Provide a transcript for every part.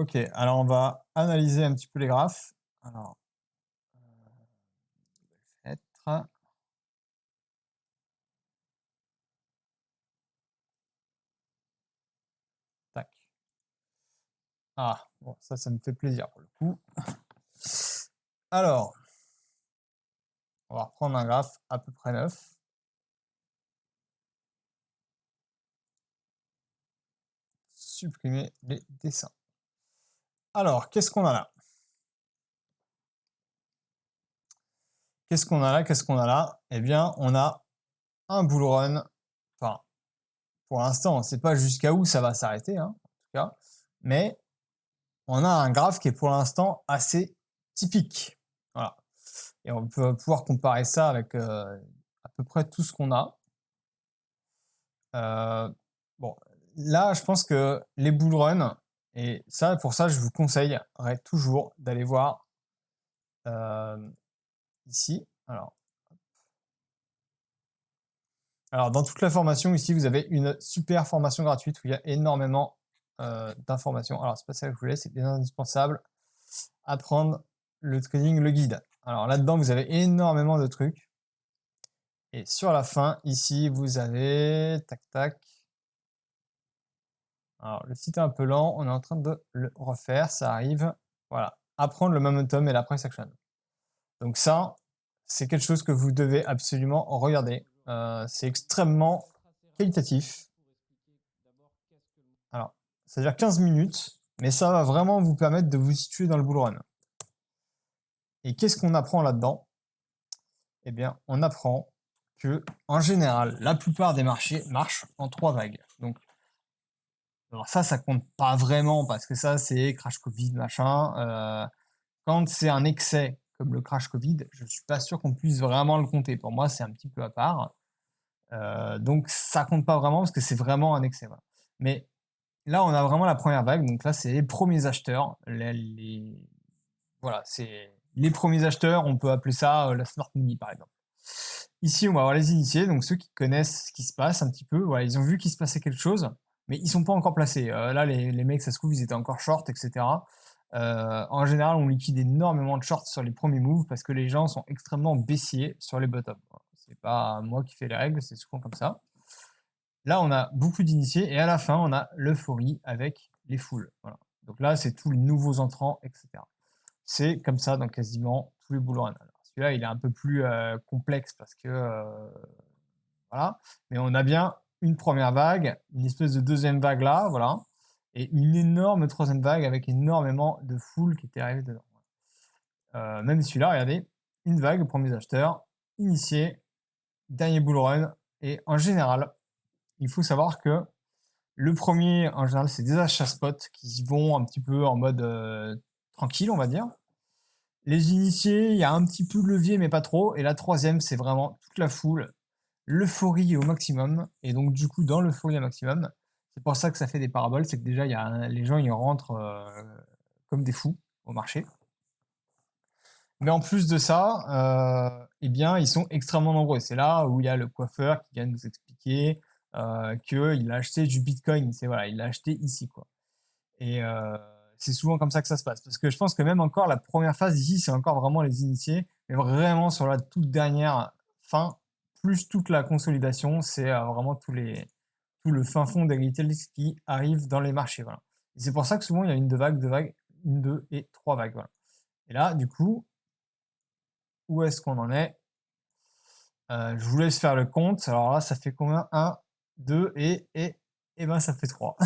OK, alors on va analyser un petit peu les graphes. Alors, fenêtre, tac. Ah, bon, ça me fait plaisir pour le coup. Alors, on va reprendre un graphe à peu près neuf. Supprimer les dessins. Alors, qu'est-ce qu'on a là? Qu'est-ce qu'on a là? Qu'est-ce qu'on a là? Eh bien, on a un bull run. Enfin, pour l'instant, on ne sait pas jusqu'à où ça va s'arrêter, hein, en tout cas. Mais on a un graphe qui est pour l'instant assez typique. Voilà. Et on peut pouvoir comparer ça avec à peu près tout ce qu'on a. Bon, là, je pense que les bull run, et ça, pour ça, je vous conseillerais toujours d'aller voir ici. Alors, dans toute la formation, ici, vous avez une super formation gratuite où il y a énormément d'informations. Alors, c'est pas ça que je voulais, c'est des indispensables. Apprendre le trading, le guide. Alors là-dedans, vous avez énormément de trucs. Et sur la fin, ici, vous avez... Tac, tac. Alors, le site est un peu lent. On est en train de le refaire. Ça arrive. Voilà. Apprendre le momentum et la price action. Donc ça, c'est quelque chose que vous devez absolument regarder. C'est extrêmement qualitatif. Alors, ça dure 15 minutes, mais ça va vraiment vous permettre de vous situer dans le bull run. Et qu'est-ce qu'on apprend là-dedans? Eh bien, on apprend que, en général, la plupart des marchés marchent en 3 vagues. Donc, alors ça compte pas vraiment parce que ça, c'est crash Covid, machin. Quand c'est un excès comme le crash Covid, je suis pas sûr qu'on puisse vraiment le compter. Pour moi, c'est un petit peu à part. Donc, ça compte pas vraiment parce que c'est vraiment un excès. Voilà. Mais là, on a vraiment la première vague. Donc là, c'est les premiers acheteurs. Voilà, c'est les premiers acheteurs. On peut appeler ça la Smart Mini, par exemple. Ici, on va avoir les initiés, donc ceux qui connaissent ce qui se passe un petit peu. Voilà, ils ont vu qu'il se passait quelque chose, mais ils sont pas encore placés. Là, les mecs, ça se trouve, ils étaient encore short, etc. En général, on liquide énormément de shorts sur les premiers moves parce que les gens sont extrêmement baissiers sur les bottoms. Voilà. C'est pas moi qui fais les règles, c'est souvent comme ça. Là, on a beaucoup d'initiés et à la fin, on a l'euphorie avec les foules. Voilà. Donc là, c'est tous les nouveaux entrants, etc. C'est comme ça dans quasiment tous les bull runs. Celui-là, il est un peu plus complexe parce que voilà, mais on a bien une première vague, une espèce de deuxième vague là, voilà, et une énorme troisième vague avec énormément de foule qui était arrivée dedans. Même celui-là, regardez, une vague, premiers acheteurs, initié, dernier bull run, et en général, il faut savoir que le premier, en général, c'est des achats spot qui vont un petit peu en mode tranquille, on va dire. Les initiés, il y a un petit peu de levier, mais pas trop. Et la troisième, c'est vraiment toute la foule, l'euphorie au maximum. Et donc, du coup, dans l'euphorie au maximum, c'est pour ça que ça fait des paraboles. C'est que déjà, les gens, ils rentrent comme des fous au marché. Mais en plus de ça, eh bien, ils sont extrêmement nombreux. C'est là où il y a le coiffeur qui vient de nous expliquer qu'il a acheté du Bitcoin. C'est voilà, il l'a acheté ici, quoi. Et c'est souvent comme ça que ça se passe. Parce que je pense que même encore la première phase ici, c'est encore vraiment les initiés. Mais vraiment sur la toute dernière fin, plus toute la consolidation, c'est vraiment tout le fin fond des retails qui arrivent dans les marchés. Voilà. Et c'est pour ça que souvent il y a une, deux vagues, une, deux et trois vagues. Voilà. Et là, du coup, où est-ce qu'on en est? Je vous laisse faire le compte. Alors là, ça fait combien? 1, 2 et ben ça fait 3.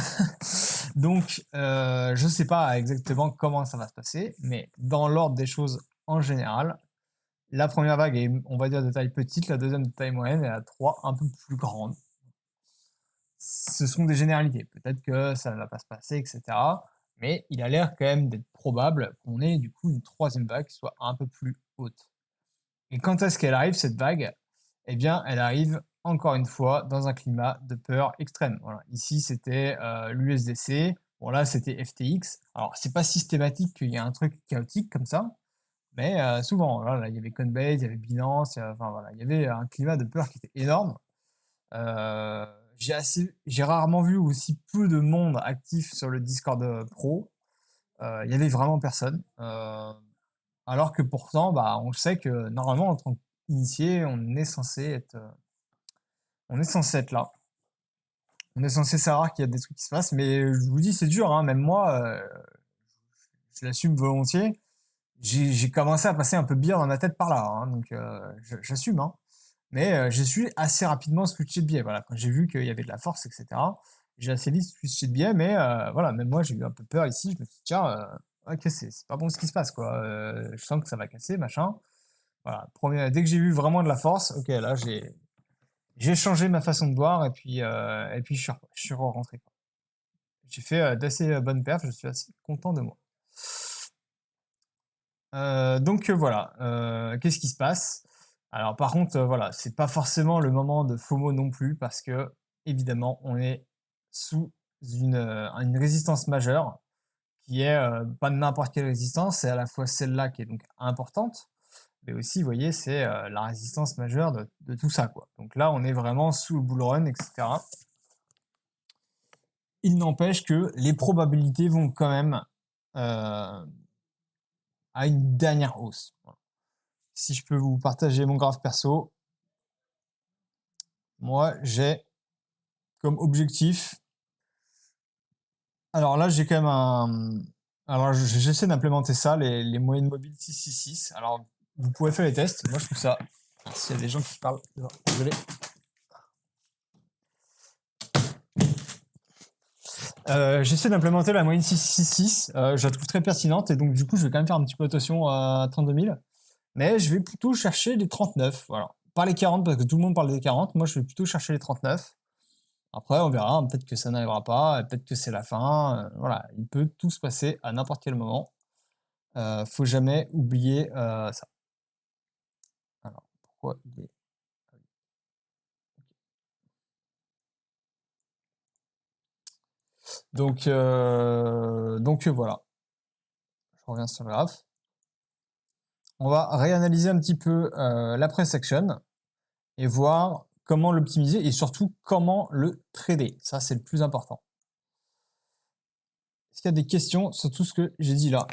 Donc, je ne sais pas exactement comment ça va se passer, mais dans l'ordre des choses en général, la première vague est, on va dire, de taille petite, la deuxième de taille moyenne et la 3 un peu plus grande. Ce sont des généralités. Peut-être que ça ne va pas se passer, etc. Mais il a l'air quand même d'être probable qu'on ait du coup une troisième vague qui soit un peu plus haute. Et quand est-ce qu'elle arrive, cette vague? Eh bien, elle arrive encore une fois dans un climat de peur extrême. Voilà. Ici, c'était l'USDC. Bon, là, c'était FTX. Alors, c'est pas systématique qu'il y ait un truc chaotique comme ça, mais souvent, là, il y avait Coinbase, il y avait Binance, enfin voilà, il y avait un climat de peur qui était énorme. Euh, j'ai rarement vu aussi peu de monde actif sur le Discord Pro. il y avait vraiment personne. Alors que pourtant, bah, on sait que normalement, en tant qu'initié, on est censé être là. On est censé savoir qu'il y a des trucs qui se passent, mais je vous dis, c'est dur, hein, même moi, je l'assume volontiers. J'ai commencé à passer un peu de bière dans ma tête par là, hein, donc j'assume, hein. Mais j'ai su assez rapidement switcher de biais. Voilà, quand j'ai vu qu'il y avait de la force, etc., j'ai assez vite switché de biais, mais voilà, même moi, j'ai eu un peu peur ici. Je me suis dit, tiens, ok, c'est pas bon ce qui se passe, quoi. Je sens que ça va casser, machin. Voilà, dès que j'ai vu vraiment de la force, ok, là, j'ai changé ma façon de voir, et puis je suis rentré, quoi. J'ai fait d'assez bonnes perfs, je suis assez content de moi. Donc voilà, qu'est-ce qui se passe? Alors par contre, voilà, c'est pas forcément le moment de FOMO non plus parce que évidemment, on est sous une résistance majeure qui est, pas n'importe quelle résistance, c'est à la fois celle-là qui est donc importante, mais aussi, vous voyez, c'est, la résistance majeure de tout ça, quoi. Donc là, on est vraiment sous le bull run et cetera. Il n'empêche que les probabilités vont quand même, à une dernière hausse. Voilà. Si je peux vous partager mon graphe perso, moi, j'ai comme objectif. Alors là, j'ai quand même un. Alors, j'essaie d'implémenter ça, les moyennes mobiles 666. Alors, vous pouvez faire les tests. Moi, je trouve ça. S'il y a des gens qui parlent, désolé. J'essaie d'implémenter la moyenne 666. Je la trouve très pertinente et donc, du coup, je vais quand même faire un petit peu attention à 32 000. Mais je vais plutôt chercher les 39. Voilà. Pas les 40 parce que tout le monde parle des 40. Moi, je vais plutôt chercher les 39. Après, on verra, hein, peut-être que ça n'arrivera pas, peut-être que c'est la fin. Voilà, il peut tout se passer à n'importe quel moment. Faut jamais oublier ça. Alors, pourquoi il est. Donc voilà, je reviens sur le graphe. On va réanalyser un petit peu la price action et voir comment l'optimiser et surtout comment le trader. Ça, c'est le plus important. Est-ce qu'il y a des questions sur tout ce que j'ai dit là?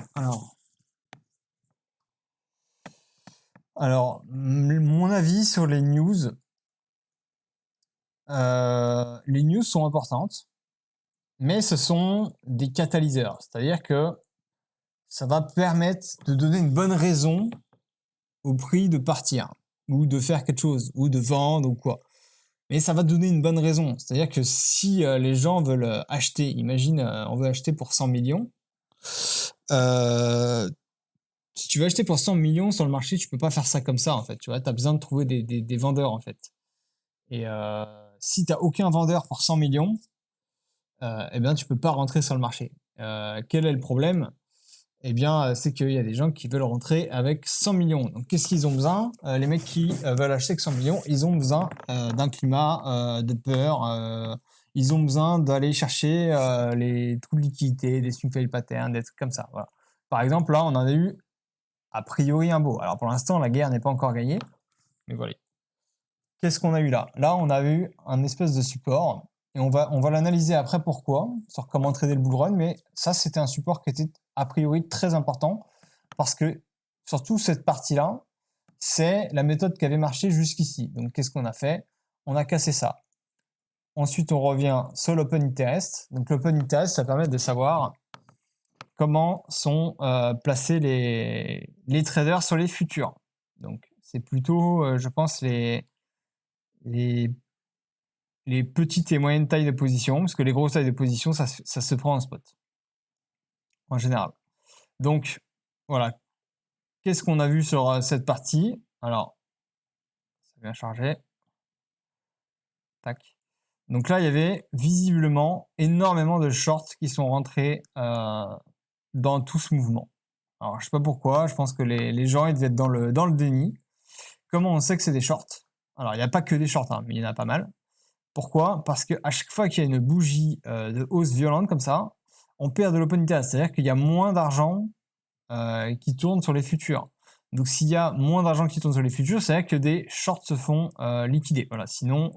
Alors, mon avis sur les news sont importantes, mais ce sont des catalyseurs. C'est-à-dire que ça va permettre de donner une bonne raison au prix de partir, ou de faire quelque chose, ou de vendre, ou quoi. Mais ça va donner une bonne raison. C'est-à-dire que si les gens veulent acheter, imagine, on veut acheter pour 100 millions, si tu veux acheter pour 100 millions sur le marché, tu peux pas faire ça comme ça, en fait. Tu vois, tu as besoin de trouver des vendeurs, en fait. Et si tu n'as aucun vendeur pour 100 millions, eh bien, tu peux pas rentrer sur le marché. Quel est le problème? Eh bien, c'est qu'il y a des gens qui veulent rentrer avec 100 millions. Donc, qu'est-ce qu'ils ont besoin? Les mecs qui veulent acheter avec 100 millions, ils ont besoin d'un climat de peur. Ils ont besoin d'aller chercher les trous de liquidité, des swing fail patterns, des trucs comme ça. Voilà. Par exemple, là, on en a eu a priori un beau. Alors, pour l'instant, la guerre n'est pas encore gagnée, mais voilà. Qu'est-ce qu'on a eu là? Là, on a eu un espèce de support. Et on va l'analyser après pourquoi, sur comment trader le bull run, mais ça, c'était un support qui était a priori très important, parce que surtout cette partie-là, c'est la méthode qui avait marché jusqu'ici. Donc, qu'est-ce qu'on a fait? On a cassé ça. Ensuite, on revient sur l'open interest. Donc, l'open interest, ça permet de savoir comment sont placés les traders sur les futurs. Donc, c'est plutôt, je pense, les petites et moyennes tailles de position, parce que les grosses tailles de position, ça se prend en spot, en général. Donc, voilà. Qu'est-ce qu'on a vu sur cette partie? Alors, ça vient charger. Tac. Donc là, il y avait visiblement énormément de shorts qui sont rentrés dans tout ce mouvement. Alors, je sais pas pourquoi, je pense que les gens ils devaient être dans le déni. Comment on sait que c'est des shorts? Alors, il n'y a pas que des shorts, hein, mais il y en a pas mal. Pourquoi? Parce qu'à chaque fois qu'il y a une bougie de hausse violente comme ça, on perd de l'open interest, c'est-à-dire qu'il y a moins d'argent qui tourne sur les futurs. Donc s'il y a moins d'argent qui tourne sur les futurs, c'est-à-dire que des shorts se font liquider. Voilà. Sinon,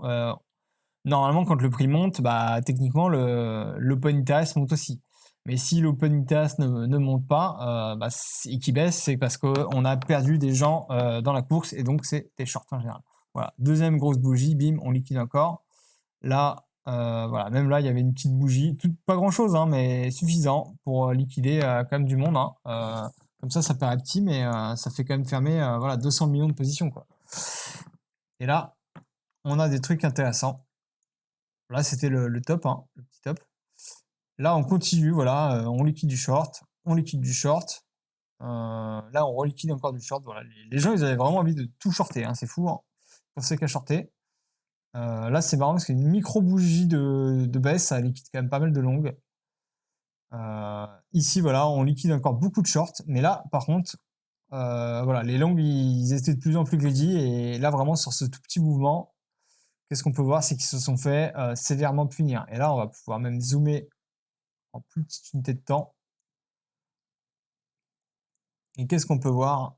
normalement, quand le prix monte, bah, techniquement, l'open interest monte aussi. Mais si l'open interest ne monte pas, et qu'il baisse, c'est parce qu'on a perdu des gens dans la course et donc c'est des shorts en général. Voilà, deuxième grosse bougie, bim, on liquide encore. Là, voilà, même là, il y avait une petite bougie, pas grand-chose, hein, mais suffisant pour liquider quand même du monde. Hein. Comme ça paraît petit, mais ça fait quand même fermer voilà, 200 millions de positions, quoi. Et là, on a des trucs intéressants. Là, c'était le top, hein, le petit top. Là, on continue, voilà, on liquide du short, on liquide du short. Là, on reliquide encore du short. Voilà. Les gens, ils avaient vraiment envie de tout shorter, hein, c'est fou. Hein. Ils pensaient qu'à shorter. Là, c'est marrant parce qu'une micro bougie de baisse, ça liquide quand même pas mal de longues. Ici, voilà, on liquide encore beaucoup de shorts, mais là, par contre, voilà, les longues, ils étaient de plus en plus greedy, et là, vraiment, sur ce tout petit mouvement, qu'est-ce qu'on peut voir, c'est qu'ils se sont fait sévèrement punir. Et là, on va pouvoir même zoomer en plus petite unité de temps. Et qu'est-ce qu'on peut voir?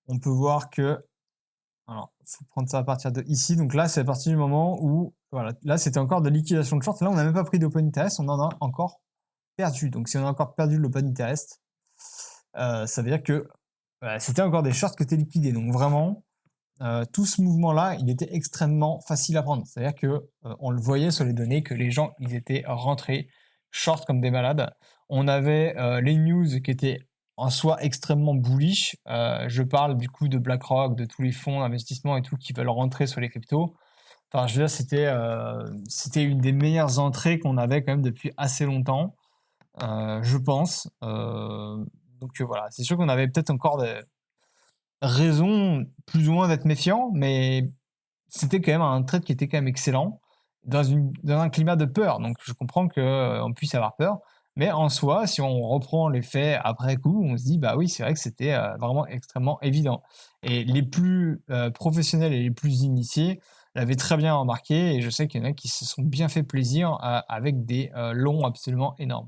On peut voir que, alors, il faut prendre ça à partir de ici. Donc là, c'est à partir du moment où, voilà, là, c'était encore de liquidation de short. Là, on n'a même pas pris d'open interest, on en a encore perdu. Donc, si on a encore perdu l'open interest, ça veut dire que c'était encore des shorts que tu liquidés. Donc, vraiment, tout ce mouvement-là, il était extrêmement facile à prendre. C'est-à-dire que on le voyait sur les données que les gens, ils étaient rentrés short comme des malades. On avait les news qui étaient en soi extrêmement bullish. Je parle du coup de BlackRock, de tous les fonds d'investissement et tout qui veulent rentrer sur les cryptos. Enfin, je veux dire, c'était une des meilleures entrées qu'on avait quand même depuis assez longtemps, je pense. Donc voilà, c'est sûr qu'on avait peut-être encore des raisons plus ou moins d'être méfiant, mais c'était quand même un trade qui était quand même excellent dans un climat de peur. Donc je comprends qu'on puisse avoir peur. Mais en soi, si on reprend les faits après coup, on se dit, bah oui, c'est vrai que c'était vraiment extrêmement évident. Et les plus professionnels et les plus initiés l'avaient très bien remarqué. Et je sais qu'il y en a qui se sont bien fait plaisir avec des longs absolument énormes.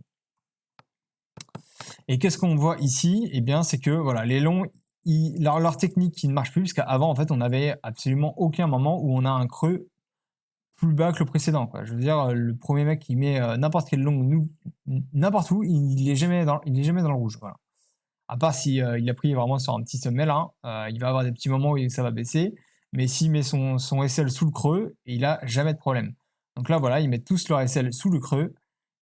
Et qu'est-ce qu'on voit ici? Eh bien, c'est que voilà, les longs, leur technique qui ne marche plus, parce qu'avant, en fait, on n'avait absolument aucun moment où on a un creux plus bas que le précédent, quoi. Je veux dire, le premier mec qui met n'importe quel long, n'importe où, il est jamais dans le rouge. Voilà. À part si il a pris vraiment sur un petit sommet là, il va avoir des petits moments où ça va baisser, mais s'il met son SL sous le creux, il a jamais de problème. Donc là, voilà, ils mettent tous leur SL sous le creux,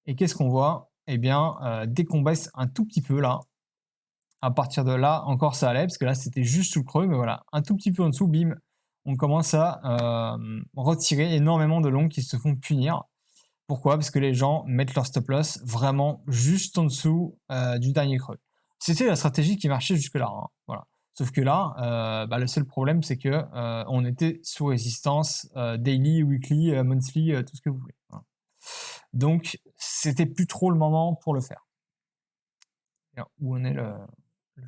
et qu'est-ce qu'on voit? Eh bien, dès qu'on baisse un tout petit peu là, à partir de là, encore ça allait, parce que là c'était juste sous le creux, mais voilà, un tout petit peu en dessous, bim, on commence à retirer énormément de longs qui se font punir. Pourquoi? Parce que les gens mettent leur stop loss vraiment juste en dessous du dernier creux. C'était la stratégie qui marchait jusque-là. Hein, voilà. Sauf que là, le seul problème, c'est que on était sous résistance daily, weekly, monthly, tout ce que vous voulez. Voilà. Donc, c'était plus trop le moment pour le faire. Alors, où en est le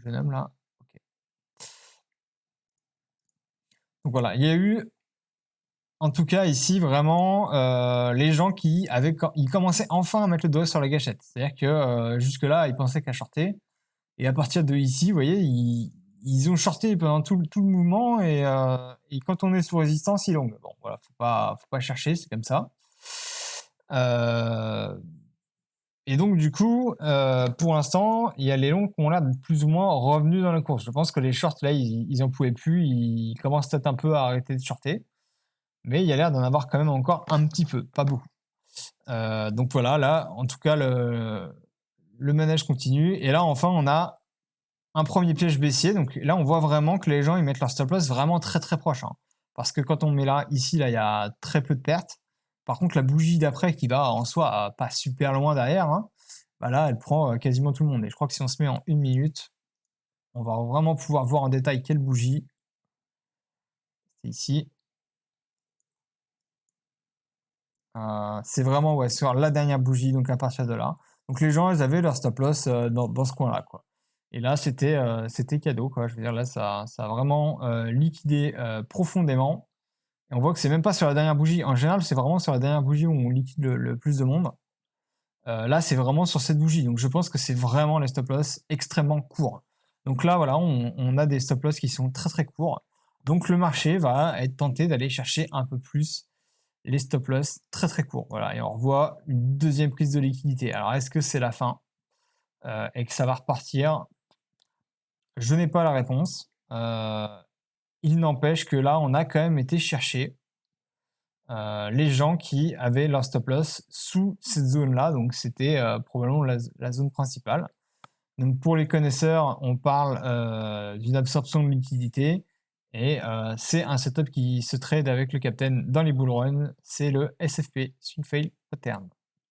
jeune homme là? Ok. Donc voilà, il y a eu, en tout cas ici, vraiment, les gens ils commençaient enfin à mettre le doigt sur la gâchette. C'est-à-dire que jusque-là, ils pensaient qu'à shorter. Et à partir de ici, vous voyez, ils ont shorté pendant tout le mouvement, et quand on est sous résistance, ils longuent. Bon, voilà, faut pas chercher, c'est comme ça. Et donc, du coup, pour l'instant, il y a les longs qui ont l'air d'être plus ou moins revenus dans la course. Je pense que les shorts, là, ils en pouvaient plus. Ils commencent peut-être un peu à arrêter de shorter. Mais il y a l'air d'en avoir quand même encore un petit peu, pas beaucoup. Donc voilà, là, en tout cas, le manège continue. Et là, enfin, on a un premier piège baissier. Donc là, on voit vraiment que les gens, ils mettent leur stop loss vraiment très très proche. Hein. Parce que quand on met là, ici, là, il y a très peu de pertes. Par contre, la bougie d'après, qui va en soi pas super loin derrière, hein, bah là, elle prend quasiment tout le monde. Et je crois que si on se met en 1 minute, on va vraiment pouvoir voir en détail quelle bougie. C'est ici. C'est vraiment ouais, sur la dernière bougie, donc à partir de là. Donc les gens, ils avaient leur stop loss dans ce coin-là, quoi. Et là, c'était cadeau, quoi. Je veux dire, là, ça a vraiment liquidé profondément. Et on voit que c'est même pas sur la dernière bougie. En général, c'est vraiment sur la dernière bougie où on liquide le plus de monde. Là, c'est vraiment sur cette bougie. Donc je pense que c'est vraiment les stop loss extrêmement courts. Donc là, voilà, on a des stop loss qui sont très très courts. Donc le marché va être tenté d'aller chercher un peu plus les stop loss très très courts. Voilà, et on revoit une deuxième prise de liquidité. Alors, est-ce que c'est la fin et que ça va repartir? Je n'ai pas la réponse. Il n'empêche que là, on a quand même été chercher les gens qui avaient leur stop loss sous cette zone-là. Donc, c'était probablement la zone principale. Donc, pour les connaisseurs, on parle d'une absorption de liquidité. Et c'est un setup qui se trade avec le captain dans les bull runs. C'est le SFP, Swing Fail Pattern.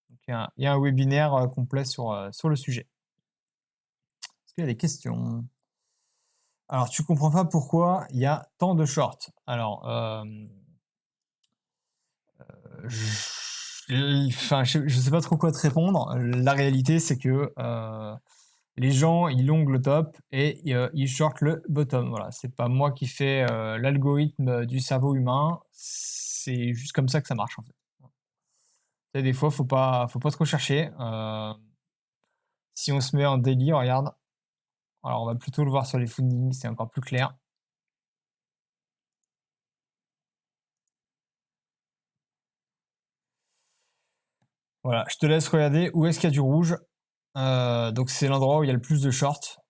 Donc, il y a un webinaire complet sur le sujet. Est-ce qu'il y a des questions? Alors, tu comprends pas pourquoi il y a tant de shorts. Alors, je sais pas trop quoi te répondre. La réalité, c'est que les gens, ils longuent le top et ils shortent le bottom. Voilà, c'est pas moi qui fais l'algorithme du cerveau humain. C'est juste comme ça que ça marche en fait. Et des fois, faut pas trop chercher. Si on se met en daily, regarde. Alors, on va plutôt le voir sur les footings, c'est encore plus clair. Voilà, je te laisse regarder où est-ce qu'il y a du rouge. Donc c'est l'endroit où il y a le plus de shorts.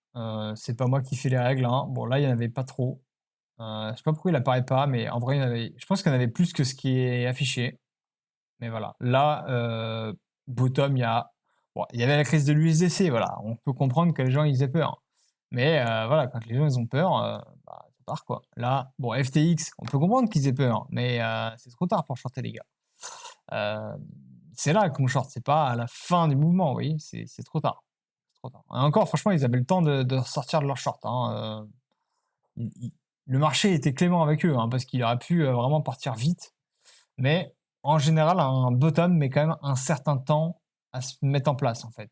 C'est pas moi qui fais les règles, hein. Bon, là, il y en avait pas trop. Je sais pas pourquoi il apparaît pas, mais en vrai, il y en avait, je pense qu'il y en avait plus que ce qui est affiché. Mais voilà. Là, bottom, bon, il y avait la crise de l'USDC, voilà. On peut comprendre que les gens, ils aient peur. Mais voilà, quand les gens, ils ont peur, bah, ça part, quoi. Là, bon, FTX, on peut comprendre qu'ils aient peur, mais c'est trop tard pour shorter, les gars. C'est là qu'on short, c'est pas à la fin du mouvement, vous voyez, c'est trop tard. Trop tard. Et encore, franchement, ils avaient le temps de sortir de leur short, hein. Le marché était clément avec eux, hein, parce qu'il aurait pu vraiment partir vite. Mais en général, un bottom met quand même un certain temps à se mettre en place, en fait.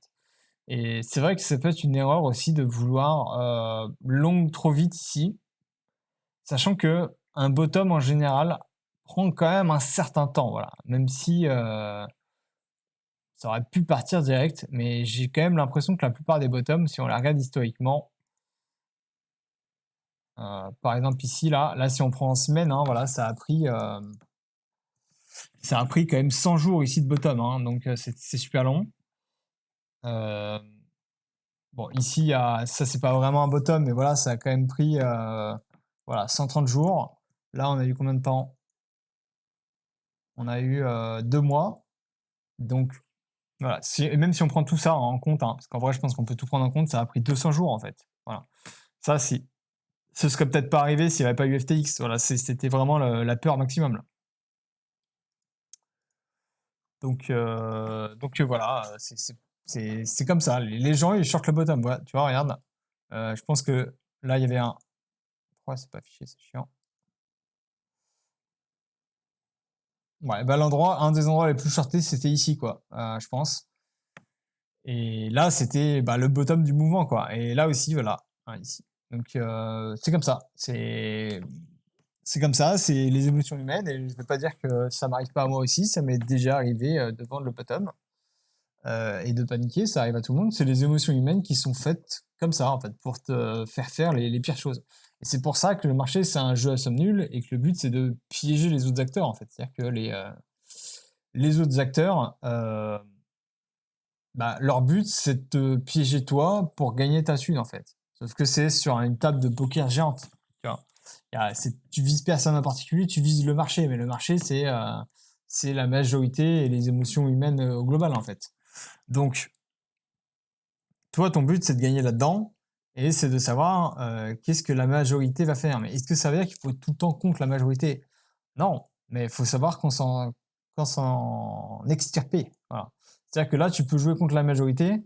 Et c'est vrai que ça peut être une erreur aussi de vouloir long trop vite ici, sachant que un bottom en général prend quand même un certain temps, voilà. Même si ça aurait pu partir direct, mais j'ai quand même l'impression que la plupart des bottoms, si on les regarde historiquement, par exemple ici, là si on prend en semaine, hein, voilà, ça a pris quand même 100 jours ici de bottom, hein, donc c'est super long. Bon, ici, ça c'est pas vraiment un bottom, mais voilà, ça a quand même pris voilà, 130 jours. Là, on a eu combien de temps? On a eu 2 mois. Donc voilà, même si on prend tout ça en compte, hein, parce qu'en vrai, je pense qu'on peut tout prendre en compte, ça a pris 200 jours en fait. Voilà. Ça, ce serait peut-être pas arrivé s'il n'y avait pas eu FTX. Voilà, c'était vraiment la peur maximum là. Donc voilà, c'est comme ça. Les gens, ils shortent le bottom. Voilà, tu vois, regarde. Je pense que là, il y avait un. Pourquoi c'est pas affiché, c'est chiant. Ouais, bah un des endroits les plus shortés, c'était ici, quoi, je pense. Et là, c'était bah, le bottom du mouvement, quoi. Et là aussi, voilà, hein, ici. Donc c'est comme ça. C'est comme ça, c'est les émotions humaines. Et je ne veux pas dire que ça m'arrive pas à moi aussi. Ça m'est déjà arrivé de vendre le bottom et de paniquer. Ça arrive à tout le monde. C'est les émotions humaines qui sont faites comme ça, en fait, pour te faire les pires choses. Et c'est pour ça que le marché, c'est un jeu à somme nulle et que le but, c'est de piéger les autres acteurs, en fait. C'est-à-dire que les autres acteurs, bah, leur but, c'est de te piéger toi pour gagner ta thune, en fait. Sauf que c'est sur une table de poker géante. Tu vois. Tu vises personne en particulier, tu vises le marché. Mais le marché, c'est la majorité et les émotions humaines au global, en fait. Donc, toi, ton but, c'est de gagner là-dedans. Et c'est de savoir qu'est-ce que la majorité va faire. Mais est-ce que ça veut dire qu'il faut être tout le temps contre la majorité? Non, mais il faut savoir quand s'en extirper. Voilà. C'est-à-dire que là, tu peux jouer contre la majorité.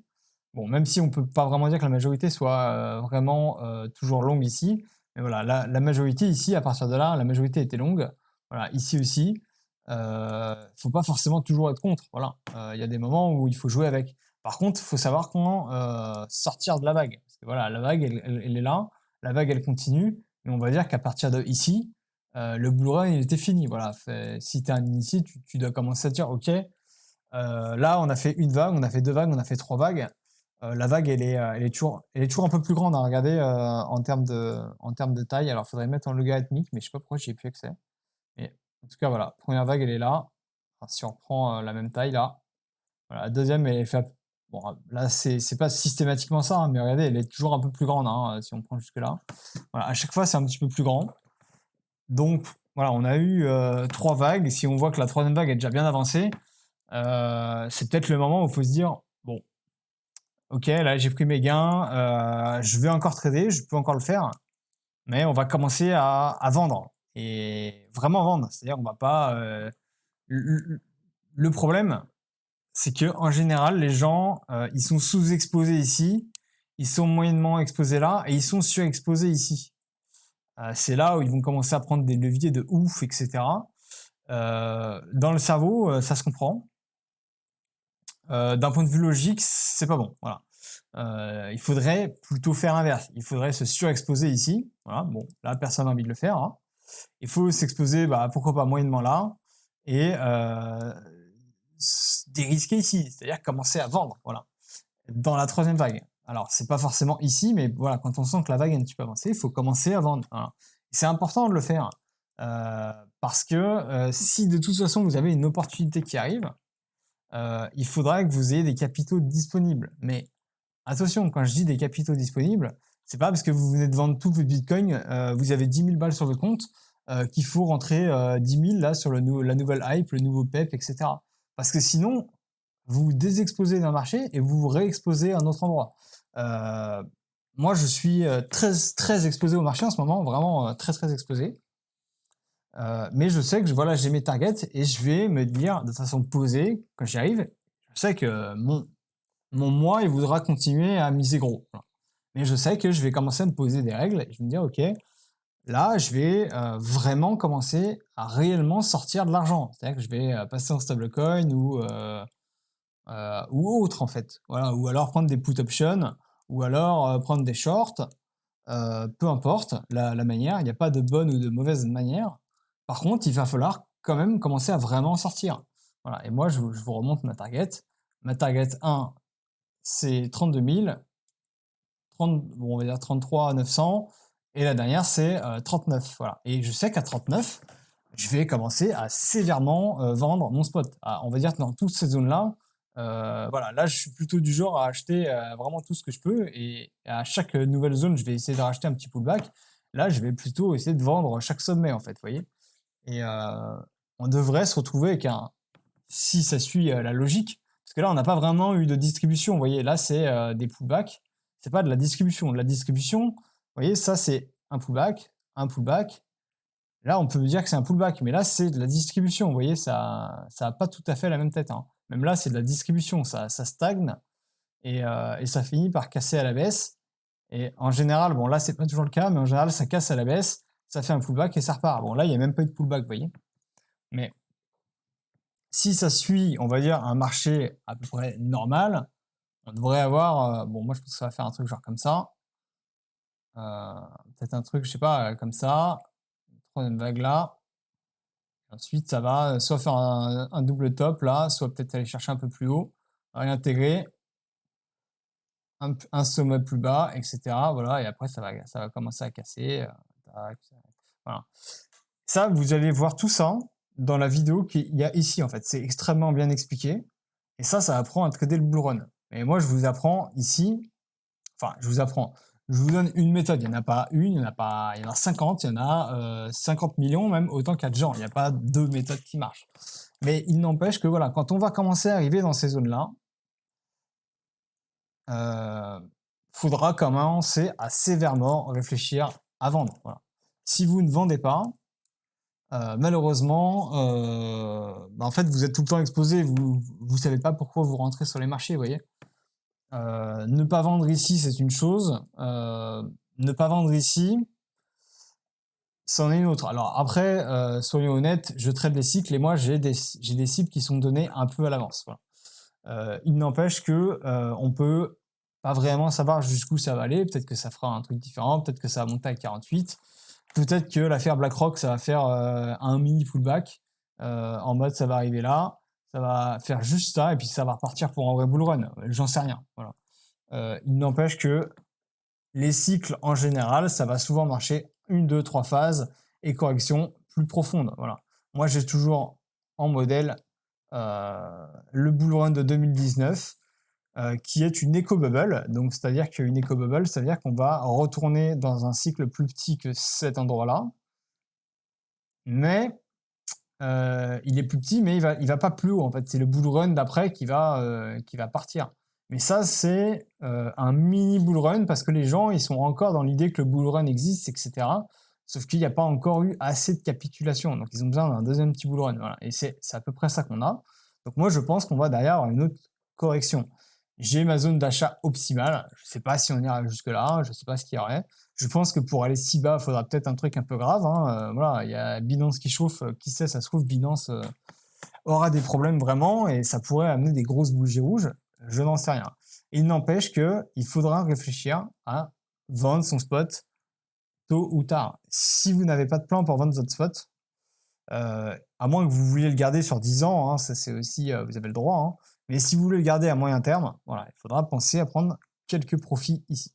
Bon, même si on peut pas vraiment dire que la majorité soit vraiment toujours longue ici. Mais voilà, la majorité ici, à partir de là, la majorité était longue. Voilà, ici aussi. Faut pas forcément toujours être contre. Voilà, il y a des moments où il faut jouer avec. Par contre, il faut savoir comment sortir de la vague. Parce que voilà, la vague, elle est là. La vague, elle continue. Mais on va dire qu'à partir de ici, le bull run, il était fini. Voilà. Si tu es un initié, tu dois commencer à dire, OK, là, on a fait une vague, on a fait deux vagues, on a fait trois vagues. La vague, elle est toujours un peu plus grande à regarder en termes de taille. Alors, il faudrait mettre en logarithmique, mais je sais pas pourquoi j'y ai plus accès. Mais en tout cas, voilà, première vague, elle est là. Enfin, si on reprend la même taille là, voilà, la deuxième elle est fait bon là c'est pas systématiquement ça, hein, mais regardez, elle est toujours un peu plus grande, hein, si on prend jusque là. Voilà, à chaque fois c'est un petit peu plus grand. Donc voilà, on a eu 3 vagues. Si on voit que la troisième vague est déjà bien avancée, c'est peut-être le moment où il faut se dire bon, ok, là j'ai pris mes gains, je vais encore trader, je peux encore le faire, mais on va commencer à vendre et vraiment vendre. C'est-à-dire on va pas. Le problème, c'est que en général, les gens, ils sont sous-exposés ici, ils sont moyennement exposés là, et ils sont surexposés ici. C'est là où ils vont commencer à prendre des leviers de ouf, etc. Dans le cerveau, ça se comprend. D'un point de vue logique, c'est pas bon. Voilà. Il faudrait plutôt faire l'inverse. Il faudrait se surexposer ici. Voilà. Bon, là, personne n'a envie de le faire, hein. Il faut s'exposer, bah, pourquoi pas moyennement là, et dérisquer ici, c'est-à-dire commencer à vendre, voilà, dans la troisième vague. Alors, c'est pas forcément ici, mais voilà, quand on sent que la vague est un petit peu avancée, il faut commencer à vendre. Voilà. C'est important de le faire, parce que si de toute façon vous avez une opportunité qui arrive, il faudra que vous ayez des capitaux disponibles. Mais attention, quand je dis des capitaux disponibles, c'est pas parce que vous venez de vendre tout votre Bitcoin, vous avez 10 000 balles sur votre compte, qu'il faut rentrer 10 000 là sur la nouvelle hype, le nouveau PEP, etc. Parce que sinon, vous vous désexposez d'un marché et vous vous réexposez à un autre endroit. Moi, je suis très, très exposé au marché en ce moment, vraiment très, très exposé. Mais je sais que voilà, j'ai mes targets et je vais me dire de façon posée, quand j'y arrive, je sais que mon moi, il voudra continuer à miser gros. Voilà. Mais je sais que je vais commencer à me poser des règles et je vais me dire, ok, là, je vais vraiment commencer à réellement sortir de l'argent. C'est-à-dire que je vais passer en stablecoin ou autre en fait. Voilà. Ou alors prendre des put options, ou alors prendre des shorts. Peu importe la manière, il n'y a pas de bonne ou de mauvaise manière. Par contre, il va falloir quand même commencer à vraiment sortir. Voilà. Et moi, je vous remonte ma target. Ma target 1, c'est 32 000. 30, bon, on va dire 33 900. Et la dernière, c'est 39. Voilà. Et je sais qu'à 39, je vais commencer à sévèrement vendre mon spot. On va dire que dans toutes ces zones-là, voilà, là, je suis plutôt du genre à acheter vraiment tout ce que je peux. Et à chaque nouvelle zone, je vais essayer de racheter un petit pullback. Là, je vais plutôt essayer de vendre chaque sommet, en fait, vous voyez. Et on devrait se retrouver avec si ça suit la logique, parce que là, on n'a pas vraiment eu de distribution. Vous voyez, là, c'est des pullbacks. C'est pas de la distribution. De la distribution, vous voyez, ça, c'est un pullback, un pullback. Là, on peut dire que c'est un pullback, mais là, c'est de la distribution. Vous voyez, ça n'a pas tout à fait la même tête, hein. Même là, c'est de la distribution. Ça stagne et ça finit par casser à la baisse. Et en général, bon, là, c'est pas toujours le cas, mais en général, ça casse à la baisse, ça fait un pullback et ça repart. Bon, là, il n'y a même pas eu de pullback, vous voyez. Mais si ça suit, on va dire, un marché à peu près normal, on devrait avoir, bon, moi, je pense que ça va faire un truc genre comme ça. Peut-être un truc, je sais pas, comme ça. Troisième vague là. Ensuite, ça va soit faire un double top là, soit peut-être aller chercher un peu plus haut, réintégrer, un sommet plus bas, etc. Voilà, et après, ça va commencer à casser. Voilà. Ça, vous allez voir tout ça dans la vidéo qu'il y a ici, en fait. C'est extrêmement bien expliqué. Et ça apprend à trader le bull run. Et moi, je vous apprends ici, enfin, je vous donne une méthode. Il n'y en a pas une, il y en a 50, il y en a 50 millions, même autant qu'il y a de gens. Il n'y a pas deux méthodes qui marchent. Mais il n'empêche que voilà, quand on va commencer à arriver dans ces zones-là, faudra commencer à sévèrement réfléchir à vendre. Voilà. Si vous ne vendez pas, malheureusement, en fait, vous êtes tout le temps exposé. Vous ne savez pas pourquoi vous rentrez sur les marchés, vous voyez. Ne pas vendre ici, c'est une chose. Ne pas vendre ici, c'en est une autre. Alors après, soyons honnêtes, je traite des cycles et moi j'ai des cibles qui sont données un peu à l'avance. Voilà. Il n'empêche que on peut pas vraiment savoir jusqu'où ça va aller. Peut-être que ça fera un truc différent, peut-être que ça va monter à 48. Peut-être que l'affaire BlackRock, ça va faire un mini pullback en mode ça va arriver là, ça va faire juste ça et puis ça va repartir pour un vrai bull run. J'en sais rien. Voilà. Il n'empêche que les cycles en général, ça va souvent marcher 1, 2, 3 phases et correction plus profonde. Voilà. Moi, j'ai toujours en modèle le bull run de 2019, qui est une éco-bubble. Donc, c'est-à-dire qu'une éco-bubble, c'est-à-dire qu'on va retourner dans un cycle plus petit que cet endroit-là, mais il est plus petit, mais il va pas plus haut, en fait. C'est le bull run d'après qui va partir. Mais ça, c'est un mini bull run parce que les gens, ils sont encore dans l'idée que le bull run existe, etc. Sauf qu'il n'y a pas encore eu assez de capitulation. Donc, ils ont besoin d'un deuxième petit bull run. Voilà. Et c'est à peu près ça qu'on a. Donc, moi, je pense qu'on va derrière avoir une autre correction. J'ai ma zone d'achat optimale. Je ne sais pas si on ira jusque-là. Je ne sais pas ce qu'il y aurait. Je pense que pour aller si bas, il faudra peut-être un truc un peu grave. Hein. Voilà, il y a Binance qui chauffe. Qui sait, ça se trouve, Binance aura des problèmes vraiment et ça pourrait amener des grosses bougies rouges. Je n'en sais rien. Il n'empêche qu'il faudra réfléchir à vendre son spot tôt ou tard. Si vous n'avez pas de plan pour vendre votre spot, à moins que vous vouliez le garder sur 10 ans, hein, ça c'est aussi, vous avez le droit. Hein. Mais si vous voulez le garder à moyen terme, voilà, il faudra penser à prendre quelques profits ici.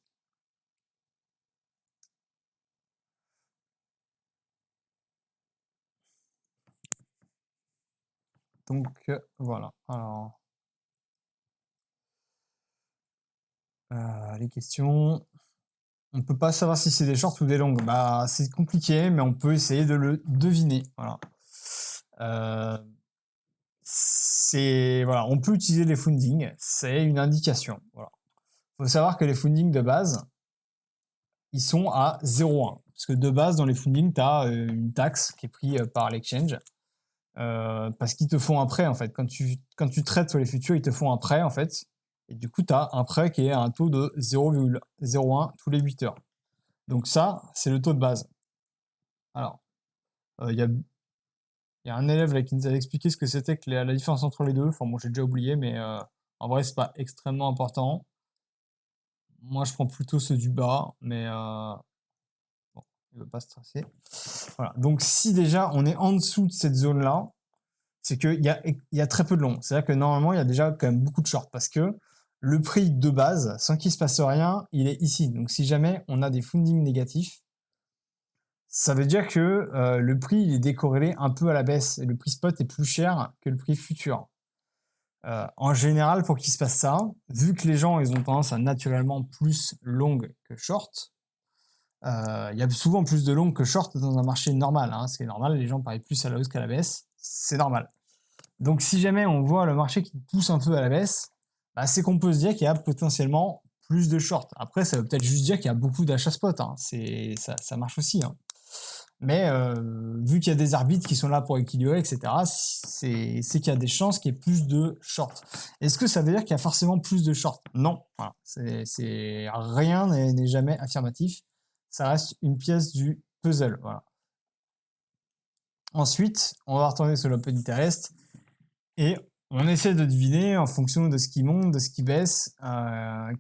Donc voilà. Alors, les questions. On ne peut pas savoir si c'est des shorts ou des longues. Bah, c'est compliqué, mais on peut essayer de le deviner. Voilà. Voilà, on peut utiliser les fundings. C'est une indication. Voilà. Faut savoir que les fundings de base, ils sont à 0,1. Parce que de base, dans les fundings, tu as une taxe qui est prise par l'exchange. Parce qu'ils te font un prêt, en fait. Quand tu traites sur les futurs, ils te font un prêt, en fait. Et du coup, tu as un prêt qui est à un taux de 0,01 tous les 8 heures. Donc ça, c'est le taux de base. Alors, il y a un élève là qui nous avait expliqué ce que c'était que la différence entre les deux. Enfin, bon, j'ai déjà oublié, mais en vrai, c'est pas extrêmement important. Moi, je prends plutôt ceux du bas, mais bon, il ne veut pas stresser. Voilà. Donc, si déjà on est en dessous de cette zone-là, c'est qu'il y a très peu de long. C'est-à-dire que normalement, il y a déjà quand même beaucoup de short parce que le prix de base, sans qu'il se passe rien, il est ici. Donc, si jamais on a des fundings négatifs, ça veut dire que le prix il est décorrélé un peu à la baisse et le prix spot est plus cher que le prix futur. En général, pour qu'il se passe ça, vu que les gens ils ont tendance à naturellement plus long que short, il y a souvent plus de long que short dans un marché normal. Hein, c'est normal, les gens parient plus à la hausse qu'à la baisse, c'est normal. Donc si jamais on voit le marché qui pousse un peu à la baisse, bah, c'est qu'on peut se dire qu'il y a potentiellement plus de short. Après, ça veut peut-être juste dire qu'il y a beaucoup d'achats spot. Hein. Ça marche aussi. Hein. Mais vu qu'il y a des arbitres qui sont là pour équilibrer, etc., c'est qu'il y a des chances qu'il y ait plus de short. Est-ce que ça veut dire qu'il y a forcément plus de short? Non. Voilà. Rien n'est jamais affirmatif. Ça reste une pièce du puzzle. Voilà. Ensuite, on va retourner sur l'open interest et on essaie de deviner en fonction de ce qui monte, de ce qui baisse,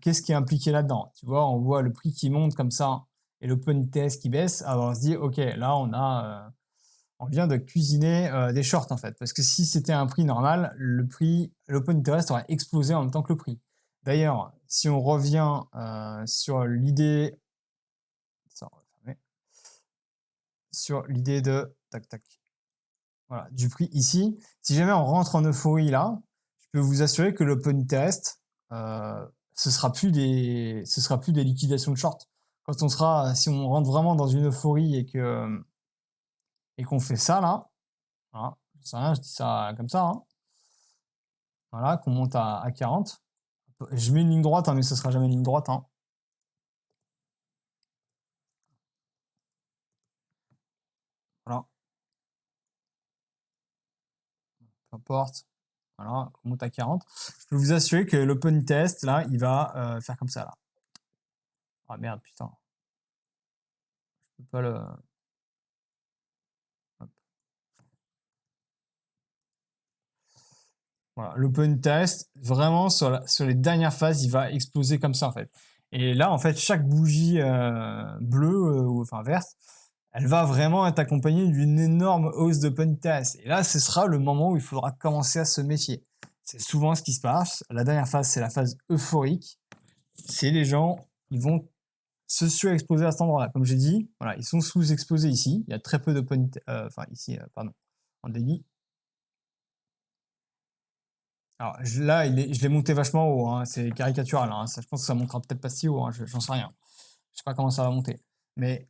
qu'est-ce qui est impliqué là-dedans. Tu vois, on voit le prix qui monte comme ça et l'open interest qui baisse, alors on se dit, ok, là on vient de cuisiner des shorts en fait. Parce que si c'était un prix normal, l'open interest aurait explosé en même temps que le prix. D'ailleurs, si on revient sur l'idée, de tac tac, voilà, du prix ici, si jamais on rentre en euphorie là, je peux vous assurer que l'open interest, ce sera plus des liquidations de short. Si on rentre vraiment dans une euphorie et qu'on fait ça là, voilà, je sais rien, je dis ça comme ça, hein, voilà, qu'on monte à 40. Je mets une ligne droite, hein, mais ce sera jamais une ligne droite. Hein. Voilà, peu importe. Voilà, qu'on monte à 40. Je peux vous assurer que l'open test, là, il va faire comme ça, là. Ah merde, putain. Je peux pas le... Voilà, l'open test, vraiment, sur les dernières phases, il va exploser comme ça, en fait. Et là, en fait, chaque bougie bleue, ou enfin verte, elle va vraiment être accompagnée d'une énorme hausse d'open test. Et là, ce sera le moment où il faudra commencer à se méfier. C'est souvent ce qui se passe. La dernière phase, c'est la phase euphorique. C'est les gens, ils vont se surexposer à cet endroit-là. Comme j'ai dit, voilà, ils sont sous-exposés ici. Il y a très peu d'open, enfin ici, pardon, en daily. Alors là, je l'ai monté vachement haut, hein, c'est caricatural, hein, ça, je pense que ça montera peut-être pas si haut, hein, j'en sais rien. Je sais pas comment ça va monter. Mais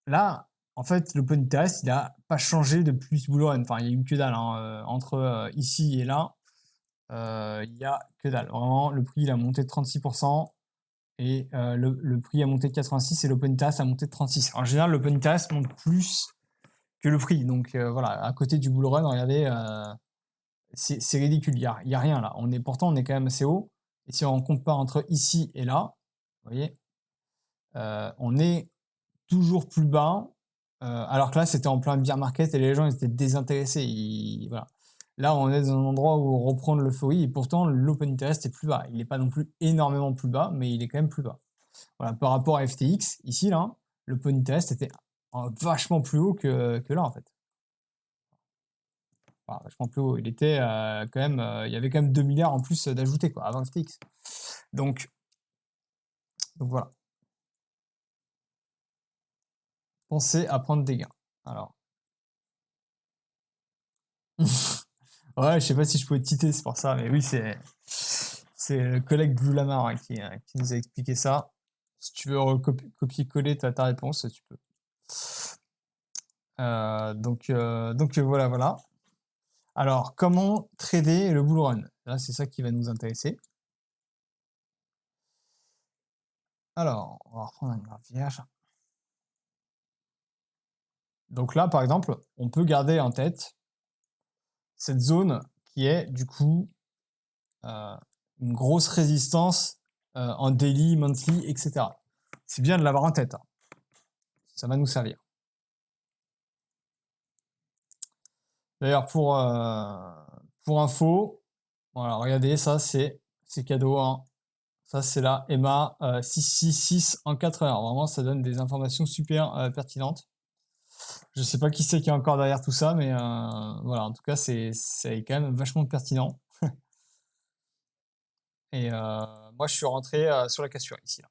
là, en fait, l'open interest, il a pas changé depuis ce bull run. Enfin, il y a eu que dalle, hein, entre ici et là, il y a que dalle. Vraiment, le prix il a monté de 36% et le prix a monté de 86 et l'open interest a monté de 36. En général, l'open interest monte plus que le prix. Donc voilà, à côté du bull run, regardez, c'est ridicule. Il y a rien là. Pourtant, on est quand même assez haut. Et si on compare entre ici et là, vous voyez, on est toujours plus bas. Alors que là, c'était en plein bear market et les gens étaient désintéressés. Voilà. Là, on est dans un endroit où on reprend de l'euphorie et pourtant l'open interest est plus bas. Il n'est pas non plus énormément plus bas, mais il est quand même plus bas. Voilà, par rapport à FTX, ici, là, l'open interest était vachement plus haut que là, en fait. Enfin, vachement plus haut. Il était quand même, il y avait quand même 2 milliards en plus d'ajouter, quoi, avant FTX. Donc voilà. Pensez à prendre des gains. Alors. Ouais, je sais pas si je pouvais te citer, c'est pour ça, mais oui, c'est le collègue Blue Lamar, hein, qui nous a expliqué ça. Si tu veux copier-coller ta réponse, tu peux. Donc voilà, voilà. Alors, comment trader le bull run? Là, c'est ça qui va nous intéresser. Alors, on va reprendre un graphe vierge. Donc là, par exemple, on peut garder en tête cette zone qui est du coup une grosse résistance en daily, monthly, etc. C'est bien de l'avoir en tête, hein. Ça va nous servir. D'ailleurs, pour info, voilà, regardez, ça c'est cadeau, hein. Ça c'est la EMA 666 en 4 heures. Vraiment, ça donne des informations super pertinentes. Je sais pas qui c'est qui est encore derrière tout ça, mais voilà, en tout cas, c'est quand même vachement pertinent. Et moi, je suis rentré sur la cassure ici, là.